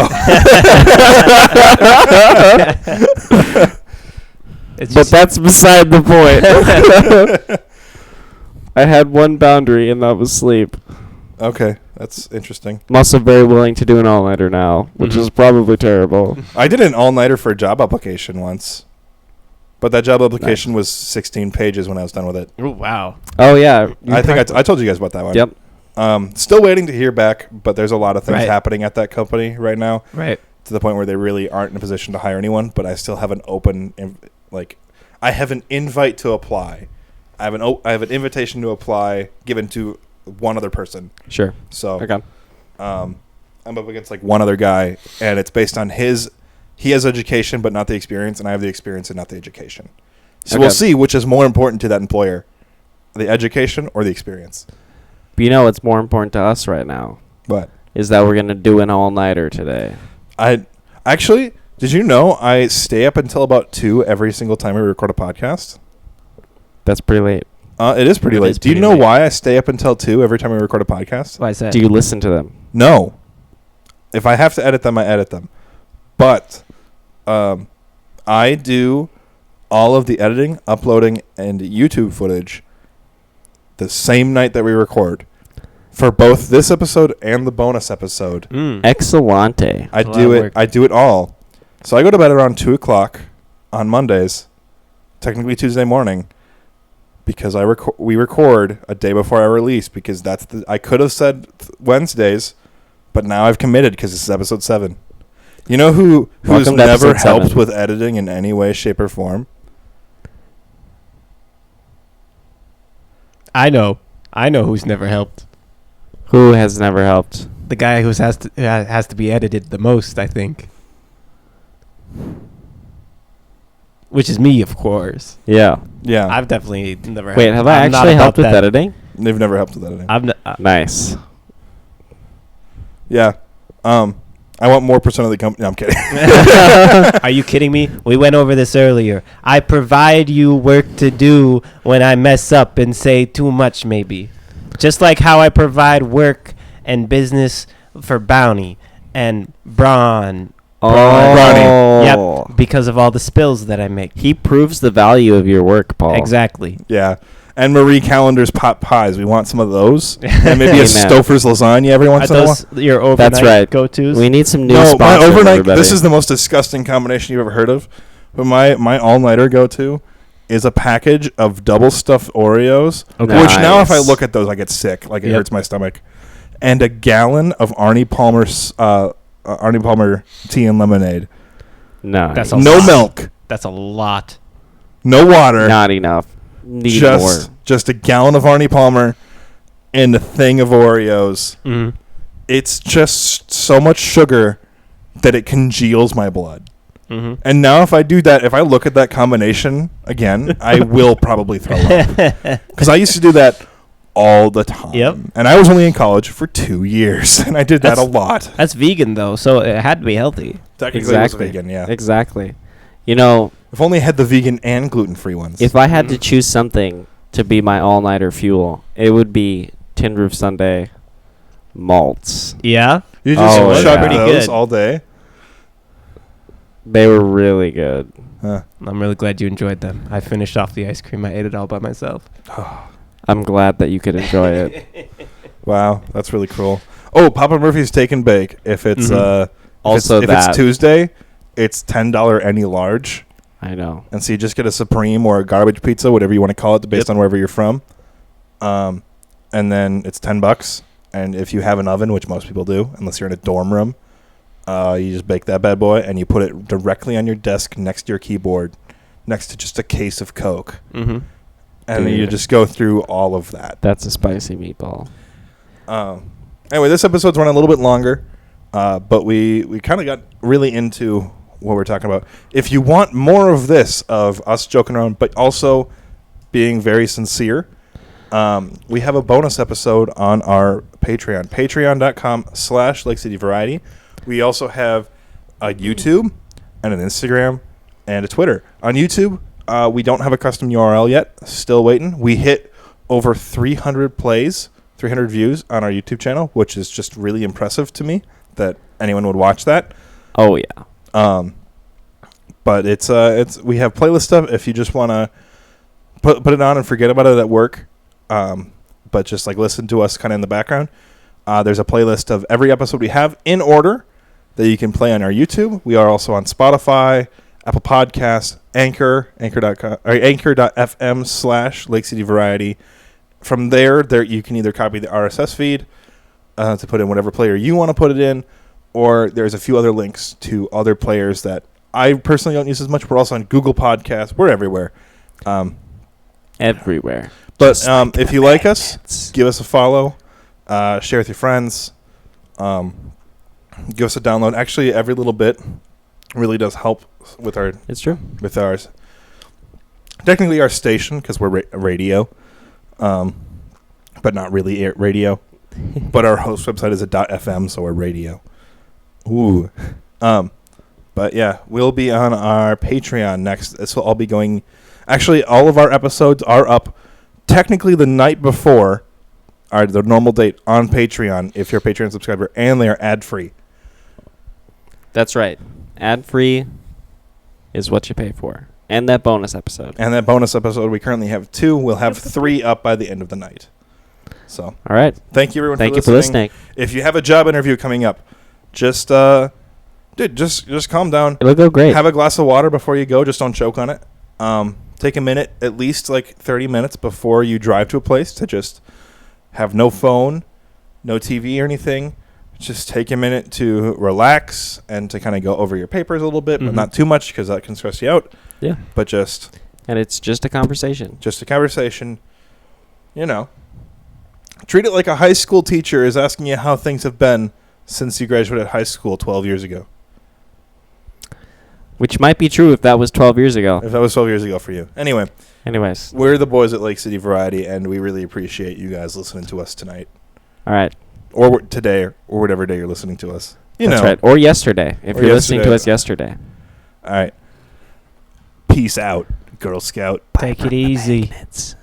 It's But just, that's beside the point. I had one boundary, and that was sleep. Okay, that's interesting. I'm also very willing to do an all-nighter now, which Mhm. is probably terrible. I did an all-nighter for a job application once, but that job application was 16 pages when I was done with it. oh, wow. Oh, yeah. I think I told you guys about that one. Yep. Still waiting to hear back, but there's a lot of things Right. happening at that company right now Right. to the point where they really aren't in a position to hire anyone. But I still have an open, I have an invite to apply. I have an invitation to apply given to one other person. Sure. So Okay. I'm up against one other guy, and it's based on he has education but not the experience, and I have the experience and not the education. So Okay. we'll see which is more important to that employer, the education or the experience. But you know what's more important to us right now But is that we're going to do an all-nighter today. I actually, did you know I stay up until about 2 every single time we record a podcast? That's pretty late. It is pretty It late. is Do you pretty know late. why I stay up until 2 every time we record a podcast? Why is that? Do you listen to them? No. If I have to edit them, I edit them. But I do all of the editing, uploading, and YouTube footage the same night that we record for both this episode and the bonus episode. Excelente. I a lot do of it. work. I do it all. So I go to bed around 2:00 on Mondays, technically Tuesday morning, because we record a day before I release, because I could have said Wednesdays, but now I've committed because this is episode 7. You know who's Welcome to never episode 7. helped with editing in any way, shape, or form? I know who's never helped. Who has never helped? The guy who has to be edited the most, I think. Which is me, of course. Yeah. Yeah, I've definitely never. Wait, have I I'm not actually about helped with that. editing? they've never helped with editing. I'm Nice. Yeah, I I want more percent of the company. No, I'm kidding. Are you kidding me? We went over this earlier. I provide you work to do when I mess up and say too much, maybe. Just like how I provide work and business for Bounty and Braun. Oh. Yep, because of all the spills that I make. He proves the value of your work, Paul. Exactly. Yeah. And Marie Callender's pot pies. We want some of those. And maybe a Amen. Stouffer's lasagna every once Are in a while. those your overnight That's right. go-tos? We need some new No, my sponsors, overnight. everybody. This is the most disgusting combination you've ever heard of. But my all-nighter go-to is a package of double stuffed Oreos. Okay. Which now, if I Nice. look at those, I get sick. Like it Yep. hurts my stomach. And a gallon of Arnie Palmer tea and lemonade. Nice. That's a No lot. milk, That's a lot. no water. Not enough. Need Just a gallon of Arnie Palmer and a thing of Oreos. Mm. It's just so much sugar that it congeals my blood. Mm-hmm. And now if I do that, if I look at that combination again, I will probably throw up. Because I used to do that all the time. Yep. And I was only in college for 2 years, and I did that a lot. That's vegan, though, so it had to be healthy. Technically, it was Exactly. vegan, yeah. Exactly. You know, If only I had the vegan and gluten-free ones. if I had to choose something to be my all-nighter fuel, it would be Tin Roof Sunday malts. Yeah? you just Oh, chug yeah. Pretty those good. all day. They were really good. Huh. I'm really glad you enjoyed them. I finished off the ice cream. I ate it all by myself. I'm glad that you could enjoy it. Wow, that's really cool. Oh, Papa Murphy's Take and Bake. If it's Mhm. Also if that. it's Tuesday, it's $10 any large. I know. And so you just get a Supreme or a garbage pizza, whatever you want to call it, based Yep. on wherever you're from. And then it's $10. And if you have an oven, which most people do, unless you're in a dorm room, you just bake that bad boy and you put it directly on your desk next to your keyboard, next to just a case of Coke. Mm-hmm. And then you Dude. just go through all of that. That's a spicy meatball. Anyway, this episode's running a little bit longer, but we kind of got really into what we're talking about. If you want more of this, of us joking around, but also being very sincere, we have a bonus episode on our Patreon, patreon.com/Lake City Variety. We also have a YouTube and an Instagram and a Twitter. On YouTube, we don't have a custom URL yet. Still waiting. We hit over 300 plays, 300 views on our YouTube channel, which is just really impressive to me that anyone would watch that. Oh, yeah. But it's we have playlist stuff if you just want to put it on and forget about it at work. But just like listen to us kind of in the background. There's a playlist of every episode we have in order that you can play on our YouTube. We are also on Spotify, Apple Podcasts, anchor.com, or anchor.fm/Lake City Variety. From there you can either copy the RSS feed to put in whatever player you want to put it in, or there's a few other links to other players that I personally don't use as much. We're also on Google Podcasts. We're everywhere. Everywhere. But if you like us, give us a follow, share with your friends, give us a download. Actually, every little bit really does help with It's true. ours. Technically, our station, because we're radio, but not really radio. But our host website is a .fm, so we're radio. Ooh. But yeah, we'll be on our Patreon next. This will all be going. Actually, all of our episodes are up technically the night before the normal date on Patreon if you're a Patreon subscriber, and they are ad-free. That's right. Ad-free is what you pay for. And that bonus episode. And that bonus episode, we currently have 2. We'll have 3 up by the end of the night. So, All right. thank you everyone Thank for you for listening. If you have a job interview coming up, just just calm down. It'll go great. Have a glass of water before you go. Just don't choke on it. Take a minute, at least like 30 minutes before you drive to a place, to just have no phone, no TV or anything. Just take a minute to relax and to kind of go over your papers a little bit, but Mhm. not too much because that can stress you out. Yeah. But just And it's just a conversation. a conversation, Treat it like a high school teacher is asking you how things have been since you graduated high school 12 years ago. Which might be true if that was 12 years ago. If that was 12 years ago for you. Anyway, Anyways. we're the boys at Lake City Variety, and we really appreciate you guys listening to us tonight. All right. Or today, or whatever day you're listening to us. You That's know. right. Or yesterday, if Or you're listening to yesterday. us yesterday. All right. Peace out, Girl Scout. Take it easy. Magnets.